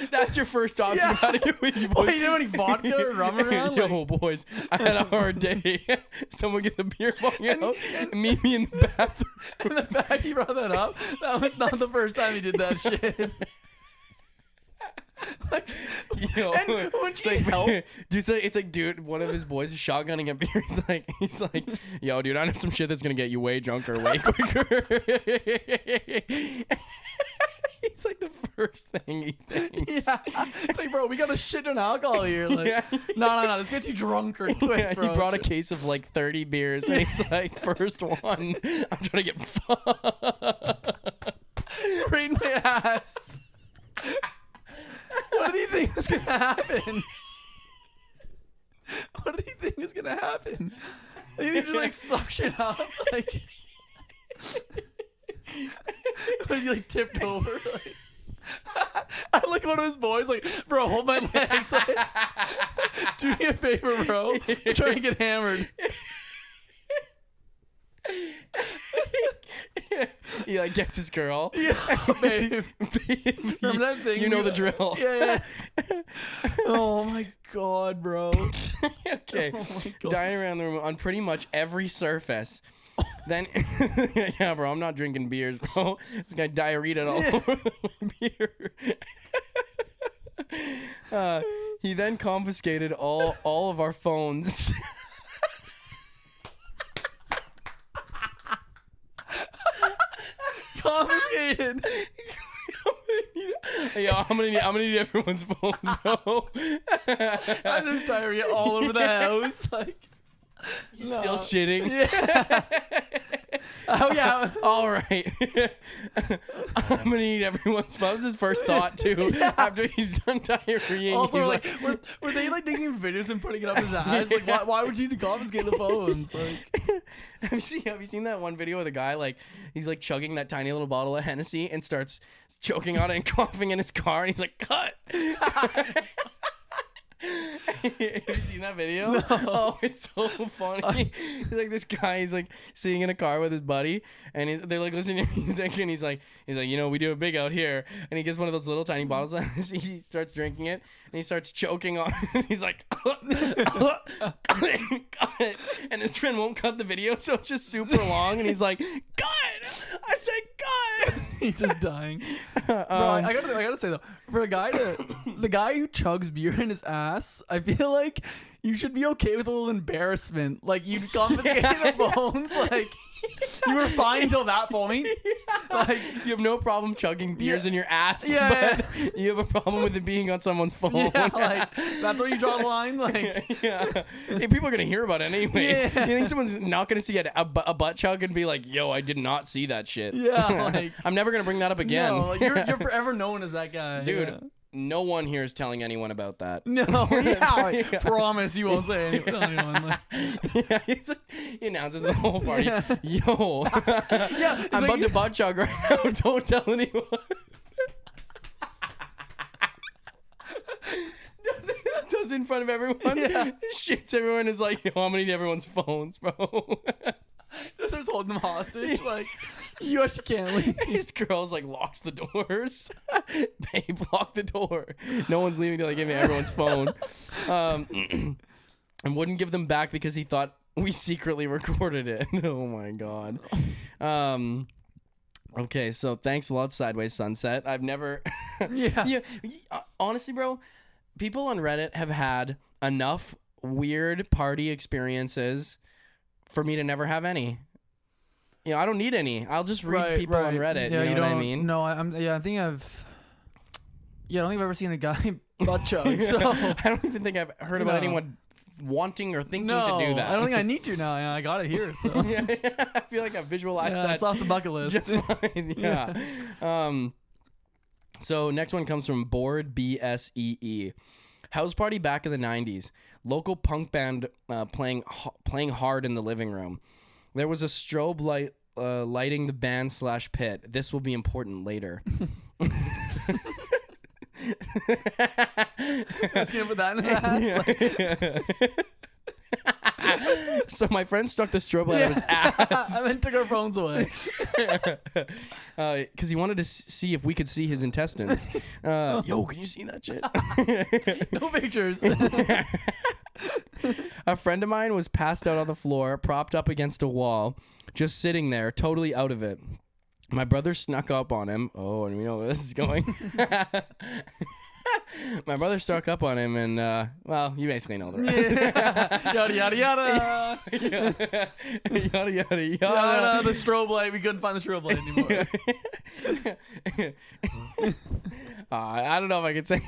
Speaker 1: that's your first option.
Speaker 2: Yeah.
Speaker 1: How to get with you boys.
Speaker 2: Wait, you don't have any vodka or rum around?
Speaker 1: Yo, boys, I had a hard day. Someone get the beer bong out and meet me in the bathroom.
Speaker 2: And the fact he brought that up, that was not the first time he did that shit. Like,
Speaker 1: yo,
Speaker 2: and wouldn't you
Speaker 1: like,
Speaker 2: help?
Speaker 1: Dude, it's like, dude, one of his boys is shotgunning a beer. He's like, yo, dude, I know some shit that's gonna get you way drunker, way quicker. It's like the first thing he thinks.
Speaker 2: Yeah, it's like, bro, we got a shit ton of alcohol here. Like,
Speaker 1: Yeah.
Speaker 2: no, this gets you drunker quick,
Speaker 1: Yeah,
Speaker 2: bro.
Speaker 1: he brought a case of like 30 beers, and he's like, first one, I'm trying to get fucked.
Speaker 2: right in my ass. What did he think was gonna happen? What did he think was gonna happen? Like, he just like suction up, like. When he like tipped over, like. I like one of his boys, like, bro, hold my legs. Like, do me a favor, bro. I'm trying to get hammered.
Speaker 1: He like gets his girl.
Speaker 2: Yeah, babe. Remember that thing?
Speaker 1: You know the drill.
Speaker 2: Yeah. Oh my god, bro.
Speaker 1: Okay.
Speaker 2: Oh my God.
Speaker 1: Dying around the room on pretty much every surface. Then, yeah, bro, I'm not drinking beers, bro. This guy diarrhea all over the beer. He then confiscated all of our phones.
Speaker 2: Confiscated did.
Speaker 1: Yeah, I'm gonna need everyone's phones, bro.
Speaker 2: And there's diarrhea all over the house. Like,
Speaker 1: He's still shitting.
Speaker 2: Yeah. Oh yeah.
Speaker 1: All right. I'm gonna need everyone's phone. That was his first thought too. After he's done diarrheaing,
Speaker 2: Also,
Speaker 1: he's
Speaker 2: like, were they like taking videos and putting it up his ass? Like, why would you need to confiscate the phones? Like,
Speaker 1: have you seen that one video of the guy like he's like chugging that tiny little bottle of Hennessy and starts choking on it and coughing in his car and he's like, cut. Have you seen that video?
Speaker 2: No.
Speaker 1: Oh, it's so funny. He's like this guy. He's like sitting in a car with his buddy, and they're like listening to music, and he's like, you know, we do it big out here. And he gets one of those little tiny bottles, and he starts drinking it, and he starts choking on it. And he's like, and his friend won't cut the video, so it's just super long. And he's like, cut! I said cut!
Speaker 2: he's just dying. Bro, I gotta say though, for the guy who chugs beer in his ass, I feel like you should be okay with a little embarrassment. Like, you confiscated the phones, like you were fine until that point. Like,
Speaker 1: you have no problem chugging beers in your ass,
Speaker 2: Yeah,
Speaker 1: but you have a problem with it being on someone's phone.
Speaker 2: yeah, like that's where you draw the line. Like,
Speaker 1: yeah. Hey, people are gonna hear about it anyways.
Speaker 2: Yeah.
Speaker 1: You think someone's not gonna see a butt chug and be like, "Yo, I did not see that shit."
Speaker 2: Yeah, like,
Speaker 1: I'm never gonna bring that up again.
Speaker 2: no, like, you're forever known as that guy,
Speaker 1: Dude.
Speaker 2: yeah.
Speaker 1: No one here is telling anyone about that.
Speaker 2: No, yeah, like,
Speaker 1: Yeah.
Speaker 2: Promise you won't say anyone. Like,
Speaker 1: Yeah, he announces the whole party.
Speaker 2: Yeah.
Speaker 1: Yo,
Speaker 2: yeah, it's
Speaker 1: I'm
Speaker 2: like-
Speaker 1: about to butt chug right now. Don't tell anyone. Does it in front of everyone.
Speaker 2: Yeah.
Speaker 1: Shits everyone is like, yo, I'm gonna need everyone's phones, bro.
Speaker 2: Just starts holding them hostage. Like, you actually can't leave.
Speaker 1: His girl's like locks the doors. Babe, lock the door. No one's leaving till they give me everyone's phone. And wouldn't give them back because he thought we secretly recorded it. Oh my god. Okay, so thanks a lot, Sideways Sunset. I've never.
Speaker 2: Yeah.
Speaker 1: Honestly, bro, people on Reddit have had enough weird party experiences for me to never have any. You know, I don't need any. I'll just read people on Reddit.
Speaker 2: Yeah,
Speaker 1: you know what I mean?
Speaker 2: No, I think I've. Yeah, I don't think I've ever seen a guy butt chug. So
Speaker 1: I don't even think I've heard about
Speaker 2: No.
Speaker 1: anyone wanting or thinking
Speaker 2: no,
Speaker 1: to do that.
Speaker 2: I don't think I need to now. I got it here. So
Speaker 1: Yeah, I feel like I've visualized that
Speaker 2: it's off the bucket list.
Speaker 1: just fine. Yeah. So next one comes from Board BSEE. House party back in the 90s. Local punk band playing hard in the living room. There was a strobe light lighting the band / pit. This will be important later.
Speaker 2: Just gonna put that in his ass.
Speaker 1: So my friend stuck the strobe light out of his ass.
Speaker 2: And then took our phones away.
Speaker 1: Because he wanted to see if we could see his intestines. Yo, can you see that shit?
Speaker 2: No pictures.
Speaker 1: A friend of mine was passed out on the floor, propped up against a wall, just sitting there, totally out of it. My brother snuck up on him. Oh, and we know where this is going. My brother stuck up on him, and well, you basically know the rest.
Speaker 2: Yada yada yada.
Speaker 1: Yada yada yada.
Speaker 2: Yada. The strobe light. We couldn't find the strobe light anymore.
Speaker 1: I don't know if I could say.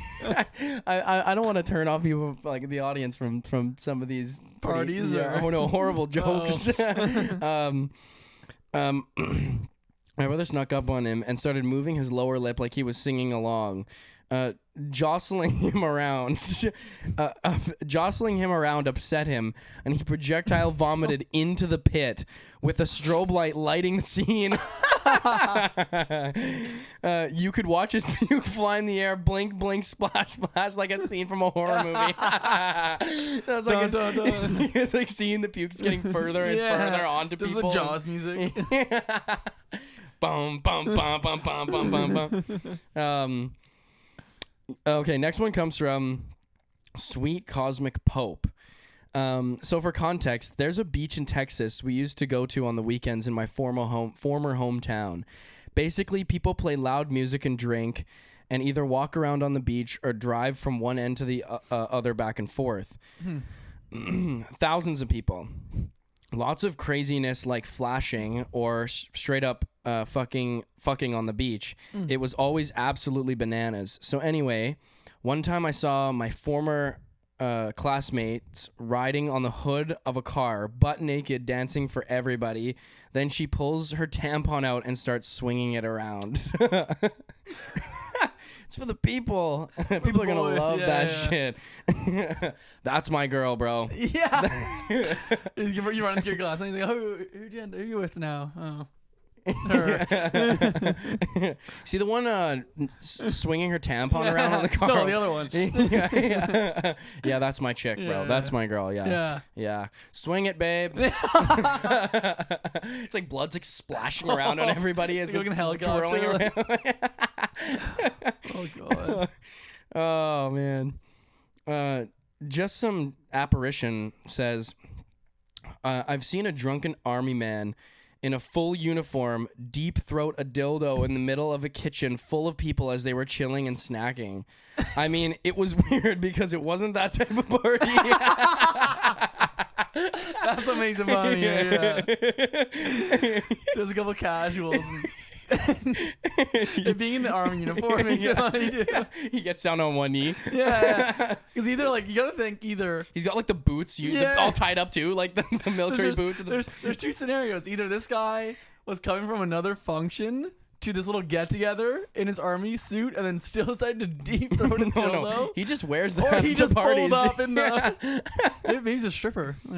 Speaker 1: I don't want to turn off people like the audience from some of these
Speaker 2: Parties or-
Speaker 1: oh no, horrible jokes. My brother snuck up on him and started moving his lower lip like he was singing along. Jostling him around upset him, and he projectile vomited into the pit with a strobe light lighting the scene. You could watch his puke fly in the air, blink, blink, splash, splash, like a scene from a horror movie. That was like it's like seeing the pukes getting further and further onto
Speaker 2: Just
Speaker 1: people.
Speaker 2: the Jaws music.
Speaker 1: Bum, bum, bum, bum, bum, bum, bum, bum. Okay, next one comes from Sweet Cosmic Pope. So for context, there's a beach in Texas we used to go to on the weekends in my former hometown. Basically, people play loud music and drink and either walk around on the beach or drive from one end to the other back and forth. Thousands of people. lots of craziness like flashing or straight up fucking on the beach. It was always absolutely bananas. So anyway, one time I saw my former classmates riding on the hood of a car, butt naked, dancing for everybody. Then she pulls her tampon out and starts swinging it around. It's for the people. People are going to love that shit. That's my girl, bro.
Speaker 2: Yeah. You run into your class and he's like, who are you with now? Oh. Her.
Speaker 1: See the one swinging her tampon around on the car?
Speaker 2: No, the other one.
Speaker 1: Yeah, that's my chick, bro. That's my girl. Yeah. Swing it, babe. It's like blood's like splashing around on everybody as it's twirling around.
Speaker 2: Oh god.
Speaker 1: Oh man. Just some apparition says, I've seen a drunken army man in a full uniform deep throat a dildo in the middle of a kitchen full of people as they were chilling and snacking. I mean, it was weird because it wasn't that type of party.
Speaker 2: That's what makes it funny. Yeah. There's a couple casuals. And being in the army uniform makes it funny too.
Speaker 1: He gets down on one knee.
Speaker 2: Yeah. Because either like you gotta think either
Speaker 1: he's got like the boots all tied up too, like the military boots.
Speaker 2: There's two scenarios. Either this guy was coming from another function to this little get together in his army suit and then still decided to deep throat a dildo.
Speaker 1: No. He just wears that.
Speaker 2: Or he
Speaker 1: to
Speaker 2: just
Speaker 1: parties.
Speaker 2: pulled up in the. Maybe he's a stripper. You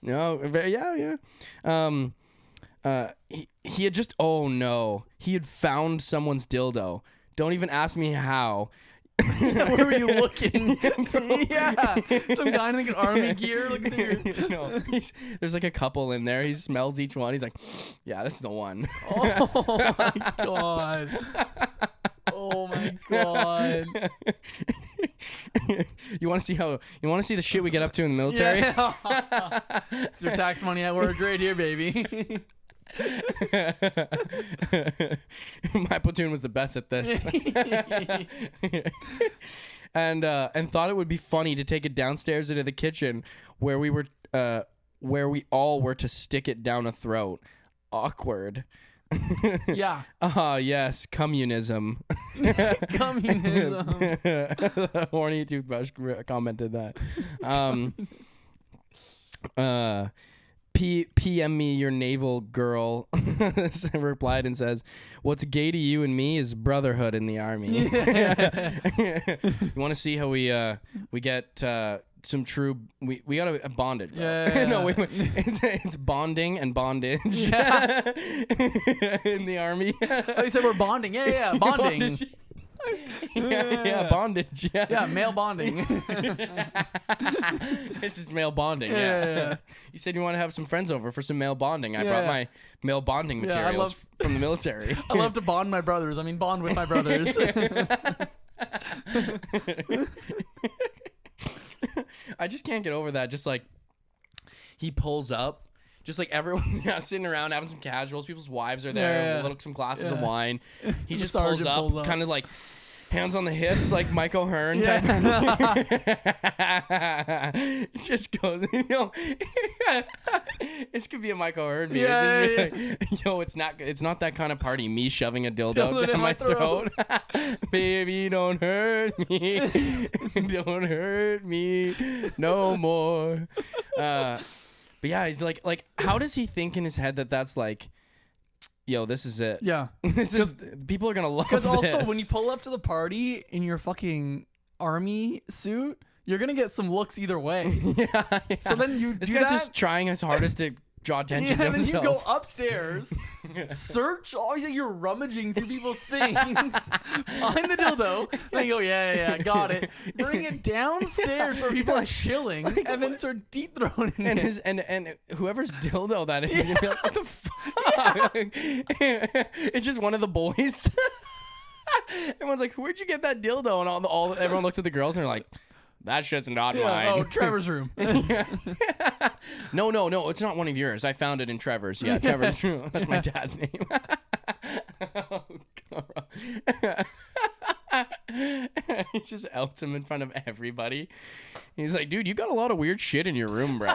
Speaker 2: know,
Speaker 1: Yeah. He had just he had found someone's dildo. Don't even ask me how.
Speaker 2: Where were you looking? Yeah, some guy in like an army gear looking through.
Speaker 1: No, there's like a couple in there. He smells each one. He's like, yeah, this is the one.
Speaker 2: Oh my god. Oh my god.
Speaker 1: You want to see the shit we get up to in the military?
Speaker 2: Yeah. It's your tax money at work right here, baby.
Speaker 1: My platoon was the best at this. and thought it would be funny to take it downstairs into the kitchen where we all were to stick it down a throat. Awkward.
Speaker 2: Yeah.
Speaker 1: Yes, communism.
Speaker 2: Communism.
Speaker 1: Horny Toothbrush commented that. PM me your naval girl replied and says, what's gay to you and me is brotherhood in the army. You want to see how we get some true we got a bondage, bro.
Speaker 2: Yeah.
Speaker 1: No, wait. It's bonding and bondage. Yeah. In the army.
Speaker 2: Oh, you said we're bonding. Yeah, bonding.
Speaker 1: Bondage. Yeah, bondage.
Speaker 2: Yeah, male bonding.
Speaker 1: This is male bonding.
Speaker 2: Yeah.
Speaker 1: You said you want to have some friends over for some male bonding. I brought my male bonding materials from the military.
Speaker 2: I love to bond my brothers. I mean, bond with my brothers.
Speaker 1: I just can't get over that. Just like he pulls up. Just like everyone's sitting around having some casuals. People's wives are there. Some glasses of wine. He just pulls up, kind of like hands on the hips, like Mike O'Hearn type. It just goes, this could be a Mike O'Hearn video. It's not that kind of party. Me shoving a dildo down my throat. Baby, don't hurt me. Don't hurt me no more. But yeah, he's like, how does he think in his head that that's like, yo, this is it? Yeah, people are gonna love this.
Speaker 2: Because also, when you pull up to the party in your fucking army suit, you're gonna get some looks either way. Yeah. So then this guy's
Speaker 1: just trying his hardest to draw attention to himself.
Speaker 2: And then you go upstairs, search. Obviously, you're rummaging through people's things, find the dildo, then you go, yeah, got it. Bring it downstairs where people are chilling, and then start deep throating it.
Speaker 1: And whoever's dildo that is, gonna be like, what the fuck? It's just one of the boys. Everyone's like, where'd you get that dildo? And everyone looks at the girls and they're like, that shit's not mine.
Speaker 2: Oh, Trevor's room.
Speaker 1: No, it's not one of yours. I found it in Trevor's. Yeah, Trevor's room. That's my dad's name. Oh, God. He just outs him in front of everybody. He's like, dude, you got a lot of weird shit in your room, bro.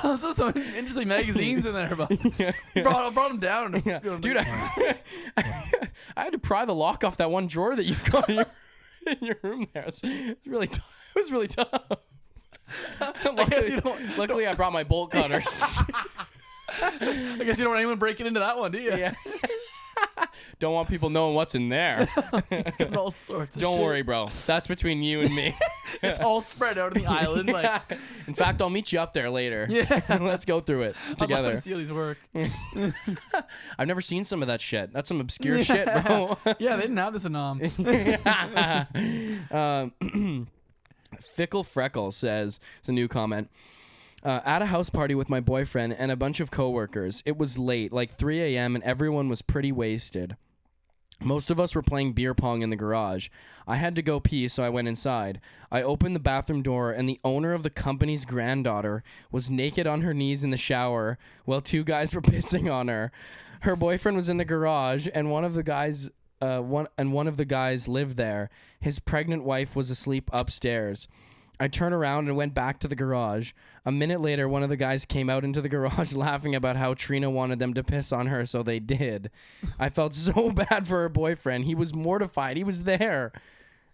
Speaker 2: Those are some interesting magazines in there, but brought them down.
Speaker 1: Yeah. Dude, I had to pry the lock off that one drawer that you've got in your room there. It was really tough. Luckily, I brought my bolt cutters.
Speaker 2: I guess you don't want anyone breaking into that one, do you?
Speaker 1: Yeah. Don't want people knowing what's in there.
Speaker 2: It's got all sorts of
Speaker 1: Don't
Speaker 2: shit.
Speaker 1: worry, bro. That's between you and me.
Speaker 2: It's all spread out on the island.
Speaker 1: Yeah. In fact, I'll meet you up there later.
Speaker 2: Yeah.
Speaker 1: Let's go through it
Speaker 2: I'd
Speaker 1: together.
Speaker 2: love to see how these work.
Speaker 1: I've never seen some of that shit. That's some obscure shit, bro.
Speaker 2: Yeah, they didn't have this in
Speaker 1: Fickle Freckle says, it's a new comment. At a house party with my boyfriend and a bunch of coworkers. It was late, like 3 a.m., and everyone was pretty wasted. Most of us were playing beer pong in the garage. I had to go pee, so I went inside. I opened the bathroom door, and the owner of the company's granddaughter was naked on her knees in the shower while two guys were pissing on her. Her boyfriend was in the garage, and one of the guys lived there. His pregnant wife was asleep upstairs. I turned around and went back to the garage. A minute later, one of the guys came out into the garage laughing about how Trina wanted them to piss on her, so they did. I felt so bad for her boyfriend. He was mortified. He was there.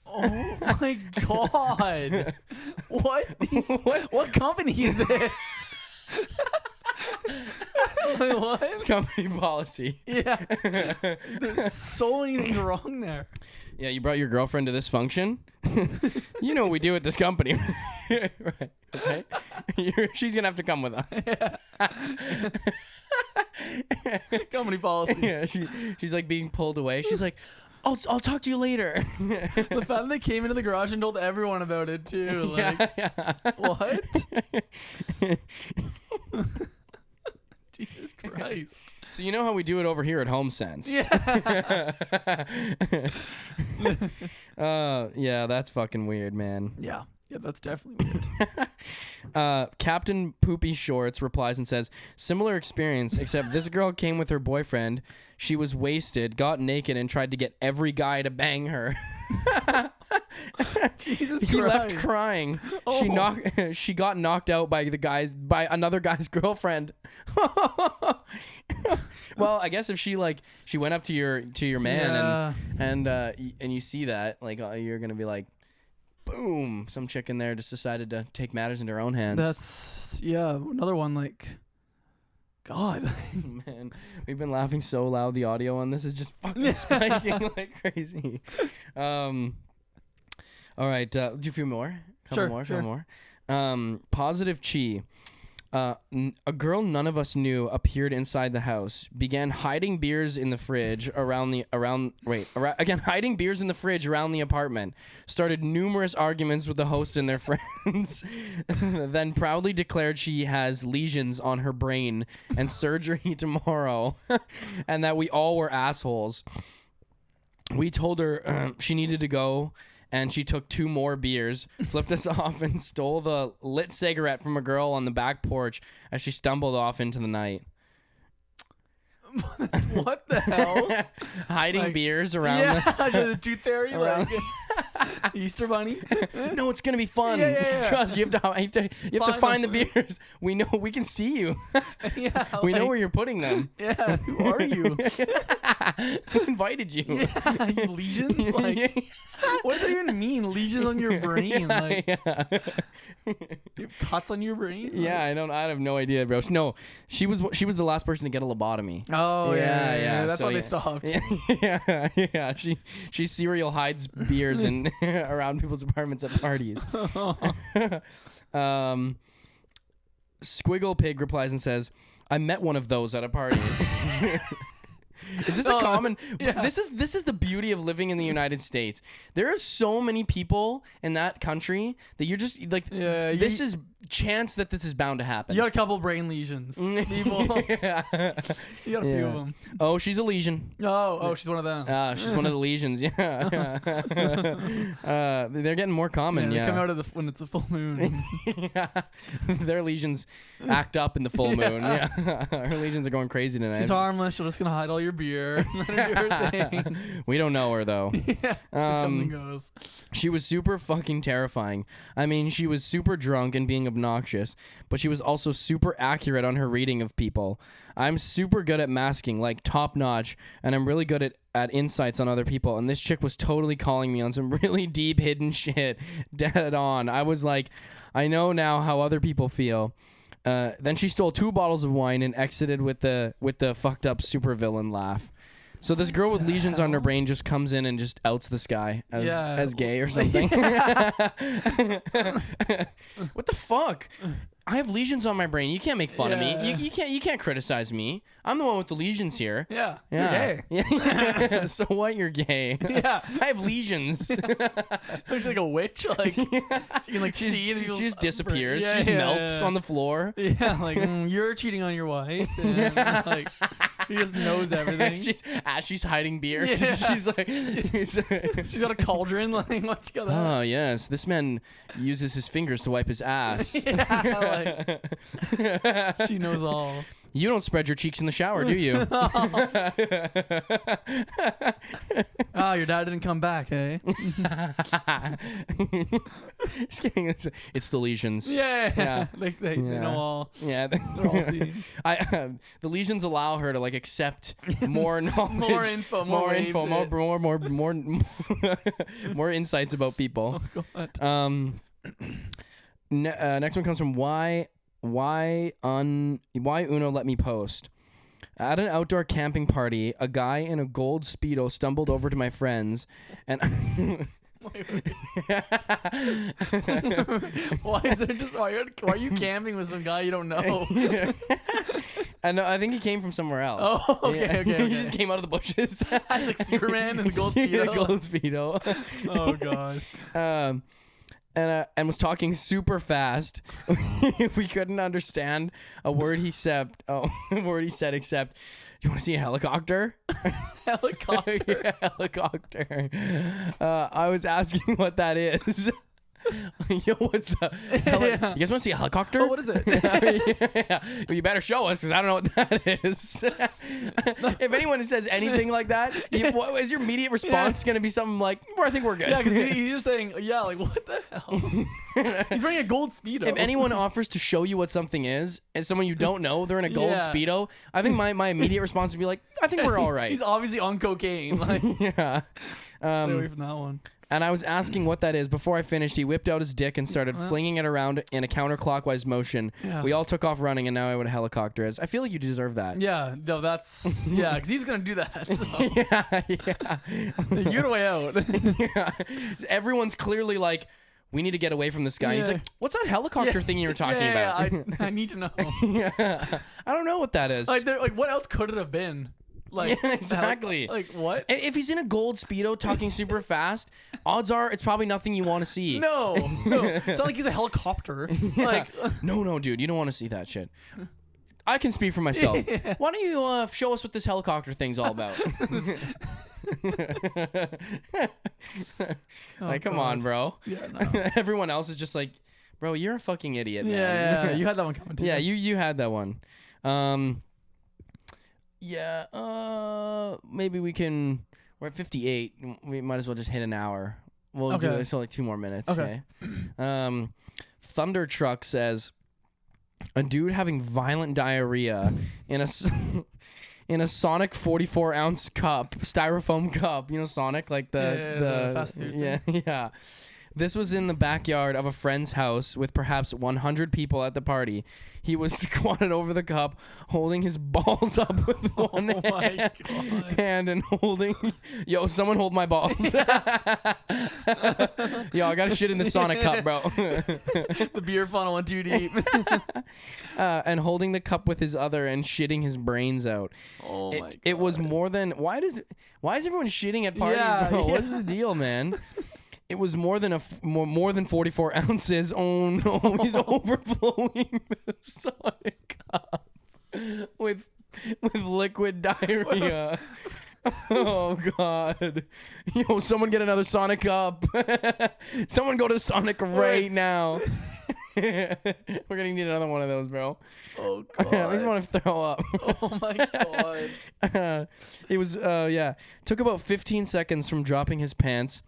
Speaker 2: Oh my god! What company is this? What?
Speaker 1: It's company policy.
Speaker 2: Yeah. There's so many things wrong there.
Speaker 1: Yeah, you brought your girlfriend to this function? You know what we do at this company. Right. Okay? She's going to have to come with us.
Speaker 2: Yeah. Company policy.
Speaker 1: Yeah, she's like being pulled away. She's like, I'll talk to you later.
Speaker 2: The fact that they came into the garage and told everyone about it too. Like,
Speaker 1: yeah.
Speaker 2: What? Jesus Christ.
Speaker 1: So you know how we do it over here at HomeSense.
Speaker 2: Yeah.
Speaker 1: Yeah, that's fucking weird, man.
Speaker 2: Yeah, that's definitely weird.
Speaker 1: Captain Poopy Shorts replies and says, similar experience, except this girl came with her boyfriend. She was wasted, got naked, and tried to get every guy to bang her.
Speaker 2: Jesus Christ.
Speaker 1: He left crying.
Speaker 2: Oh.
Speaker 1: She got knocked out by another guy's girlfriend. Well, I guess if she went up to your man and you see that, like, you're gonna be like, boom, some chick in there just decided to take matters into her own hands.
Speaker 2: That's another one, like, God.
Speaker 1: Man, we've been laughing so loud. The audio on this is just fucking spiking like crazy. All right, do a few more. Couple more. Positive Chi. A girl none of us knew appeared inside the house, began hiding beers in the fridge around the apartment, started numerous arguments with the host and their friends, then proudly declared she has lesions on her brain and surgery tomorrow, and that we all were assholes. We told her she needed to go, and she took 2 more beers, flipped us off, and stole the lit cigarette from a girl on the back porch as she stumbled off into the night.
Speaker 2: What the hell?
Speaker 1: Hiding beers around
Speaker 2: the tooth fairy, like Easter bunny.
Speaker 1: No, it's gonna be fun.
Speaker 2: Yeah.
Speaker 1: Trust you have to find the beers. We know, we can see you.
Speaker 2: Yeah,
Speaker 1: we know where you're putting them.
Speaker 2: Yeah, who are you?
Speaker 1: Who invited you?
Speaker 2: Yeah, you lesions. Like, what does that even mean? Lesions on your brain? Like, you have cuts on your brain?
Speaker 1: Yeah, I have no idea, bro. No, she was the last person to get a lobotomy.
Speaker 2: Oh yeah. That's why they stopped.
Speaker 1: Yeah. She serial hides beers in around people's apartments at parties. Squiggle Pig replies and says, I met one of those at a party. Is this a common?
Speaker 2: Yeah.
Speaker 1: This is the beauty of living in the United States. There are so many people in that country that you're just like, this is chance that this is bound to happen.
Speaker 2: You got a couple brain lesions, people.
Speaker 1: Yeah.
Speaker 2: You got a few of them.
Speaker 1: Oh, she's a lesion.
Speaker 2: Oh, she's one of them.
Speaker 1: She's one of the lesions. Yeah. They're getting more common.
Speaker 2: They come out of when it's a full moon.
Speaker 1: Yeah. Their lesions act up in the full moon. Yeah. Her lesions are going crazy tonight.
Speaker 2: She's harmless. She's just gonna hide all your beers. beer. Let her do her thing.
Speaker 1: We don't know her though.
Speaker 2: Yeah, just comes and goes.
Speaker 1: She was super fucking terrifying. I mean, she was super drunk and being obnoxious, but she was also super accurate on her reading of people. I'm super good at masking, like top notch, and I'm really good at insights on other people. And this chick was totally calling me on some really deep hidden shit, dead on. I was like, I know now how other people feel. Then she stole 2 bottles of wine and exited with the fucked up supervillain laugh. So this girl with lesions on her brain just comes in and just outs this guy as gay or something. What the fuck? I have lesions on my brain. You can't make fun of me. You can't criticize me. I'm the one with the lesions here.
Speaker 2: Yeah. You're gay.
Speaker 1: Yeah. So what? You're gay.
Speaker 2: Yeah.
Speaker 1: I have lesions.
Speaker 2: She's like a witch. Like she can like see. And
Speaker 1: she just disappears. She just melts on the floor.
Speaker 2: Yeah. Like you're cheating on your wife. And, like she just knows everything.
Speaker 1: She's hiding beer.
Speaker 2: Yeah.
Speaker 1: She's like,
Speaker 2: she's got a cauldron. Like what? She got that?
Speaker 1: Oh yes, this man uses his fingers to wipe his ass.
Speaker 2: Yeah, like, she knows all.
Speaker 1: You don't spread your cheeks in the shower, do you?
Speaker 2: Oh, your dad didn't come back, eh?
Speaker 1: Just kidding. It's the lesions.
Speaker 2: Yeah. They know all.
Speaker 1: Yeah,
Speaker 2: they're all seeing.
Speaker 1: The lesions allow her to like accept more knowledge,
Speaker 2: more info, more
Speaker 1: insights about people.
Speaker 2: Oh, God.
Speaker 1: Next one comes from why Uno let me post. At an outdoor camping party, a guy in a gold Speedo stumbled over to my friends and
Speaker 2: why are you camping with some guy you don't know?
Speaker 1: I think he came from somewhere else.
Speaker 2: Oh, okay.
Speaker 1: He just came out of the bushes.
Speaker 2: Like Superman in the gold Speedo.
Speaker 1: Yeah, gold Speedo.
Speaker 2: Oh God.
Speaker 1: And was talking super fast. We couldn't understand a word he said except, "Do you want to see a helicopter?"
Speaker 2: Helicopter.
Speaker 1: Yeah, helicopter. I was asking what that is. Yo, what's up? You guys want to see a helicopter?
Speaker 2: Oh, what is it?
Speaker 1: Yeah. Well, you better show us because I don't know what that is. If anyone says anything like that, what is your immediate response going to be something like, well, I think we're good?
Speaker 2: Yeah, because he's saying, yeah, like, what the hell? He's wearing a gold Speedo.
Speaker 1: If anyone offers to show you what something is, and someone you don't know, they're in a gold Speedo, I think my immediate response would be like, I think we're all right.
Speaker 2: He's obviously on cocaine. Like,
Speaker 1: yeah.
Speaker 2: Stay away from that one.
Speaker 1: And I was asking what that is. Before I finished, he whipped out his dick and started flinging it around in a counterclockwise motion. Yeah. We all took off running, and now I know what a helicopter is. I feel like you deserve that.
Speaker 2: Yeah, no, that's... Yeah, because he's going to do that. So.
Speaker 1: Yeah.
Speaker 2: You get a way out.
Speaker 1: Yeah. Everyone's clearly like, we need to get away from this guy. And he's like, what's that helicopter thing you were talking about?
Speaker 2: I need to know.
Speaker 1: Yeah. I don't know what that is.
Speaker 2: Like, what else could it have been? Like,
Speaker 1: yeah, exactly.
Speaker 2: Like what?
Speaker 1: If he's in a gold Speedo talking super fast, odds are it's probably nothing you want to see.
Speaker 2: No. It's not like he's a helicopter. Yeah. Like,
Speaker 1: no, dude, you don't want to see that shit. I can speak for myself. Yeah. Why don't you show us what this helicopter thing's all about? Like, come on, bro.
Speaker 2: Yeah, no.
Speaker 1: Everyone else is just like, bro, you're a fucking idiot, man.
Speaker 2: Yeah, you had that one coming too.
Speaker 1: Yeah, you had that one. Maybe we can. We're at 58. We might as well just hit an hour. We'll do this for like 2 more minutes.
Speaker 2: Okay.
Speaker 1: Thunder Truck says, a dude having violent diarrhea in a Sonic 44-ounce cup, styrofoam cup. You know Sonic, like the
Speaker 2: fast food.
Speaker 1: Yeah. This was in the backyard of a friend's house with perhaps 100 people at the party. He was squatted over the cup, holding his balls up with one hand and holding... Yo, someone hold my balls. Yo, I got shit in the Sonic cup, bro.
Speaker 2: The beer funnel went too deep.
Speaker 1: And holding the cup with his other and shitting his brains out.
Speaker 2: Oh my God.
Speaker 1: It was more than... Why is everyone shitting at parties, bro? What's the deal, man? It was more than 44 ounces. Oh no, he's overflowing the Sonic cup with liquid diarrhea. Oh God. Yo, someone get another Sonic cup. Someone go to Sonic right now. We're gonna need another one of those, bro.
Speaker 2: Oh
Speaker 1: I
Speaker 2: god.
Speaker 1: just want to throw up.
Speaker 2: Oh my god.
Speaker 1: It was took about 15 seconds from dropping his pants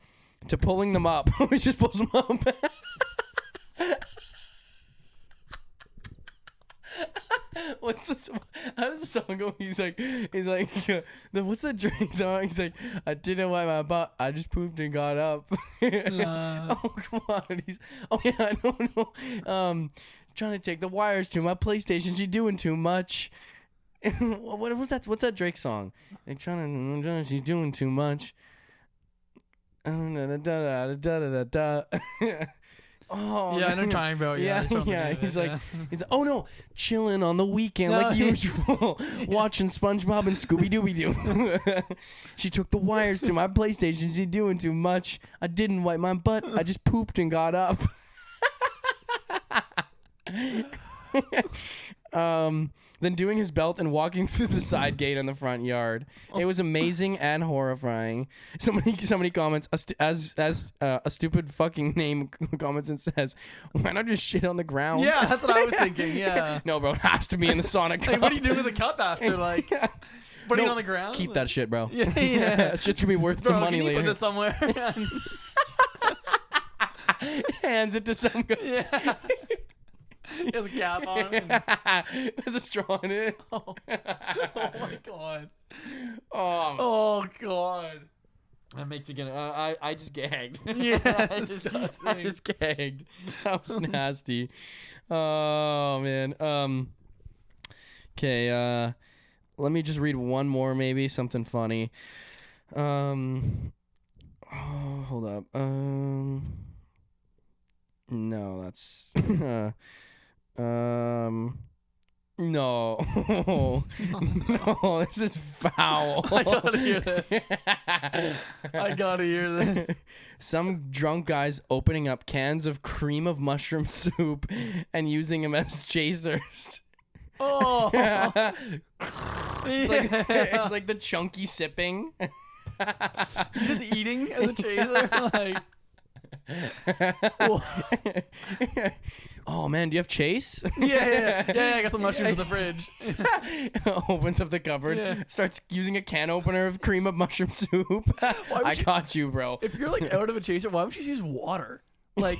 Speaker 1: to pulling them up. He just pulls them up. What's the song? How does the song go? He's like, what's the drink song? He's like, I didn't wipe my butt. I just pooped and got up. Oh, come on. No. Trying to take the wires to my PlayStation. She doing too much. What was that? What's that Drake song? Like, she's doing too much. Oh,
Speaker 2: yeah, I know what you're talking about.
Speaker 1: Yeah. He's like, oh no, chilling on the weekend like usual, watching SpongeBob and Scooby Dooby Doo. She took the wires to my PlayStation. She doing too much. I didn't wipe my butt. I just pooped and got up. Then doing his belt and walking through the side gate in the front yard. It was amazing and horrifying. Somebody comments as a stupid fucking name comments and says, "Why not just shit on the ground?"
Speaker 2: Yeah, that's what I was thinking. Yeah.
Speaker 1: No, bro, it has to be in the Sonic cup.
Speaker 2: Like, what do you do with the cup after? Like, putting it on the ground?
Speaker 1: Keep that shit, bro.
Speaker 2: Yeah.
Speaker 1: That shit's gonna be worth some money
Speaker 2: can you
Speaker 1: later.
Speaker 2: put this somewhere?
Speaker 1: Hands it to some guy.
Speaker 2: Yeah. He has a cap on it.
Speaker 1: There's a straw in it.
Speaker 2: Oh my god.
Speaker 1: Oh
Speaker 2: god.
Speaker 1: That makes me gonna. I just gagged.
Speaker 2: Yeah,
Speaker 1: I just gagged. That was nasty. Oh man. Okay. Let me just read one more, maybe something funny. Oh, hold up. No, that's. No. No, this is foul.
Speaker 2: I gotta hear this. I gotta hear this.
Speaker 1: Some drunk guys opening up cans of cream of mushroom soup and using them as chasers.
Speaker 2: Oh.
Speaker 1: It's like the chunky sipping.
Speaker 2: Just eating as a chaser? Like.
Speaker 1: Oh man, do you have Chase?
Speaker 2: Yeah. I got some mushrooms in the fridge.
Speaker 1: Opens up the cupboard, starts using a can opener of cream of mushroom soup. I got you, bro.
Speaker 2: If you're like out of a chaser, why would you use water? Like,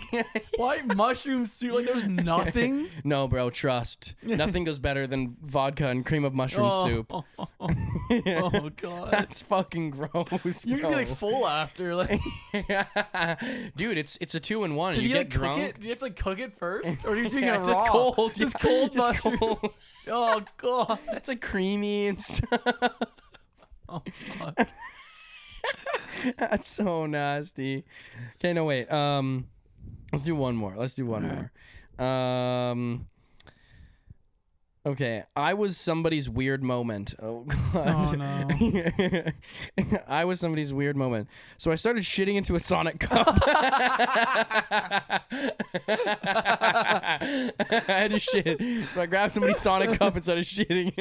Speaker 2: why mushroom soup? Like, there's nothing.
Speaker 1: No, bro, trust. Nothing goes better than vodka and cream of mushroom soup.
Speaker 2: Oh god,
Speaker 1: that's fucking gross.
Speaker 2: You're gonna be like full after, like.
Speaker 1: Dude, it's a 2-in-1.
Speaker 2: Did
Speaker 1: you get
Speaker 2: like
Speaker 1: drunk.
Speaker 2: Cook it? Did you have to like cook it first, or are you doing it
Speaker 1: It's
Speaker 2: raw?
Speaker 1: just cold.
Speaker 2: Just cold mushroom.
Speaker 1: Cold.
Speaker 2: Oh god,
Speaker 1: it's like creamy and stuff.
Speaker 2: Oh fuck.
Speaker 1: That's so nasty. Okay, no wait. Let's do one more. Okay, I was somebody's weird moment. Oh god.
Speaker 2: Oh no.
Speaker 1: I was somebody's weird moment. So I started shitting into a Sonic cup. I had to shit. So I grabbed somebody's Sonic cup and started shitting.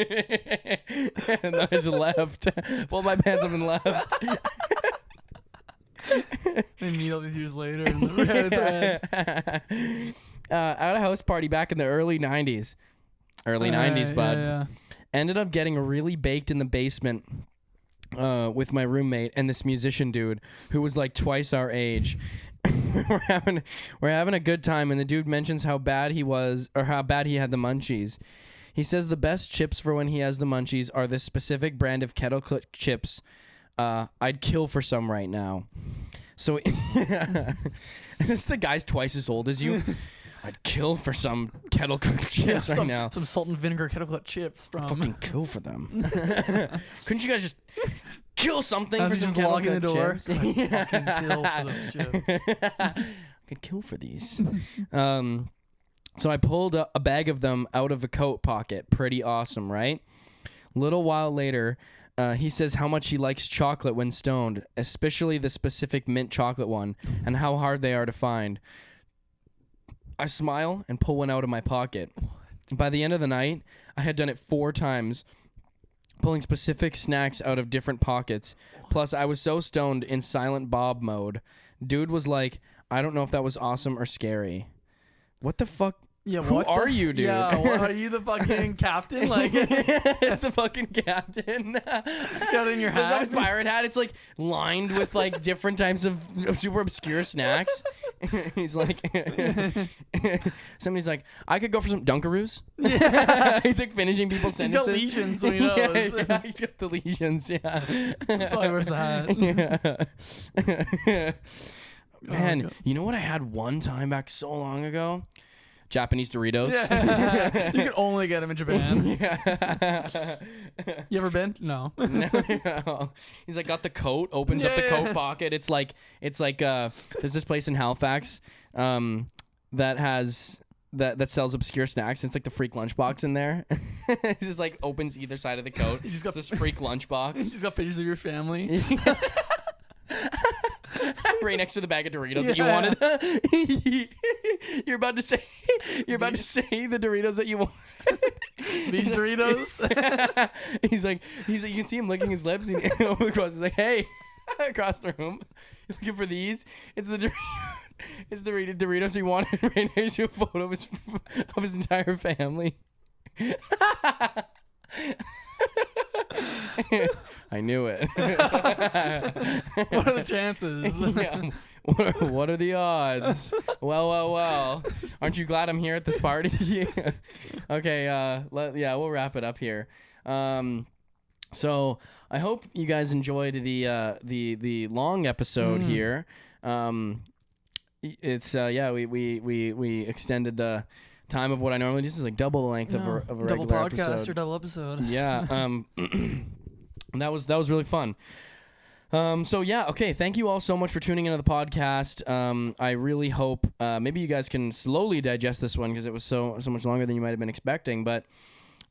Speaker 1: And then I just left. Pulled my pants up and left.
Speaker 2: They meet all these years later in the red thread.
Speaker 1: At a house party back in the early 90s. Early 90s, bud.
Speaker 2: Yeah.
Speaker 1: Ended up getting really baked in the basement with my roommate and this musician dude who was like twice our age. we're having a good time, and the dude mentions how bad he was, or how bad he had the munchies. He says the best chips for when he has the munchies are this specific brand of kettle cooked chips. I'd kill for some right now. So this the guy's twice as old as you. I'd kill for some kettle cooked chips right now.
Speaker 2: Some salt and vinegar kettle cooked chips from.
Speaker 1: Fucking kill for them. Couldn't you guys just kill something for some
Speaker 2: just
Speaker 1: kettle
Speaker 2: locking the
Speaker 1: cooked
Speaker 2: door?
Speaker 1: chips?
Speaker 2: Fucking kill for those chips.
Speaker 1: I could kill for these. So I pulled a bag of them out of a coat pocket. Pretty awesome, right? Little while later, he says how much he likes chocolate when stoned, especially the specific mint chocolate one, and how hard they are to find. I smile and pull one out of my pocket. By the end of the night, I had done it 4 times, pulling specific snacks out of different pockets. Plus, I was so stoned in Silent Bob mode. Dude was like, I don't know if that was awesome or scary. what the fuck?
Speaker 2: Yeah,
Speaker 1: Who are you, dude?
Speaker 2: Yeah, what, are you the fucking captain? Like,
Speaker 1: it's the fucking captain.
Speaker 2: got it in your hat.
Speaker 1: His pirate hat. It's like lined with like different types of super obscure snacks. He's like, somebody's like, I could go for some Dunkaroos.
Speaker 2: Yeah.
Speaker 1: He's like finishing people's sentences.
Speaker 2: He's got lesions, so he knows.
Speaker 1: Yeah, he's got the lesions. Yeah,
Speaker 2: That's why he wears the hat.
Speaker 1: Yeah. Man,
Speaker 2: God.
Speaker 1: you know what I had one time back so long ago? Japanese Doritos.
Speaker 2: Yeah. You can only get them in Japan.
Speaker 1: Yeah.
Speaker 2: You ever been? No.
Speaker 1: No. He's like got the coat, opens up the coat pocket. It's like there's this place in Halifax that has that sells obscure snacks. It's like the freak lunchbox in there. It just like opens either side of the coat. You just got this freak lunchbox.
Speaker 2: You just got pictures of your family.
Speaker 1: Right next to the bag of Doritos that you wanted. You're about to say the Doritos that you want.
Speaker 2: These Doritos.
Speaker 1: He's like you can see him licking his lips and over across. He's like, hey, across the room, you looking for these? It's the Doritos he wanted. Right next to a photo of his entire family. I knew it.
Speaker 2: What are the chances?
Speaker 1: Yeah. What are the odds? Well. Aren't you glad I'm here at this party? Okay, we'll wrap it up here. So I hope you guys enjoyed the long episode here. It's we extended the time of what I normally do. This is like double the length of a regular
Speaker 2: double podcast
Speaker 1: episode.
Speaker 2: or double episode.
Speaker 1: Yeah. That was really fun. So yeah, okay. Thank you all so much for tuning into the podcast. I really hope maybe you guys can slowly digest this one because it was so much longer than you might have been expecting. But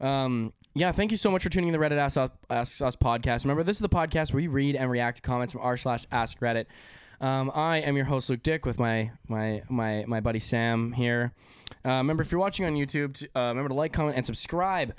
Speaker 1: yeah, thank you so much for tuning in to the Reddit Asks Us podcast. Remember, this is the podcast where we read and react to comments from r/Askreddit. I am your host, Luke Dick, with my buddy Sam here. Remember, if you're watching on YouTube, remember to like, comment, and subscribe.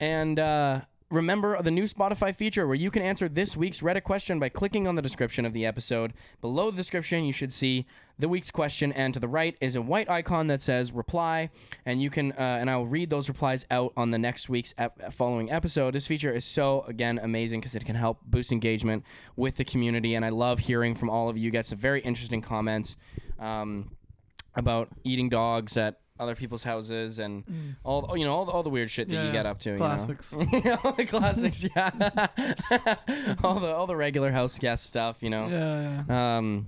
Speaker 1: And remember the new Spotify feature where you can answer this week's Reddit question by clicking on the description of the episode. Below the description, you should see the week's question, and to the right is a white icon that says reply, and you can and I will read those replies out on the next week's following episode. This feature is so, again, amazing because it can help boost engagement with the community, and I love hearing from all of you. You get some very interesting comments about eating dogs at other people's houses and all the weird shit that you get up to.
Speaker 2: Classics.
Speaker 1: All the classics, yeah. all the regular house guest stuff,
Speaker 2: Yeah.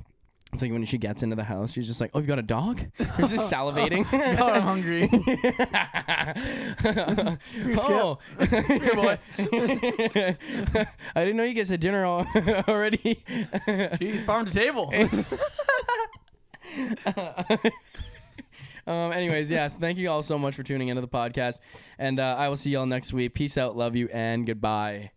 Speaker 1: It's like when she gets into the house, she's just like, "Oh, you've got a dog?" She's just salivating.
Speaker 2: God, I'm hungry.
Speaker 1: Oh, here, boy. I didn't know you guys had dinner already.
Speaker 2: Jeez, farm to table.
Speaker 1: Anyways, yes, thank you all so much for tuning into the podcast, and I will see y'all next week. Peace out, love you, and goodbye.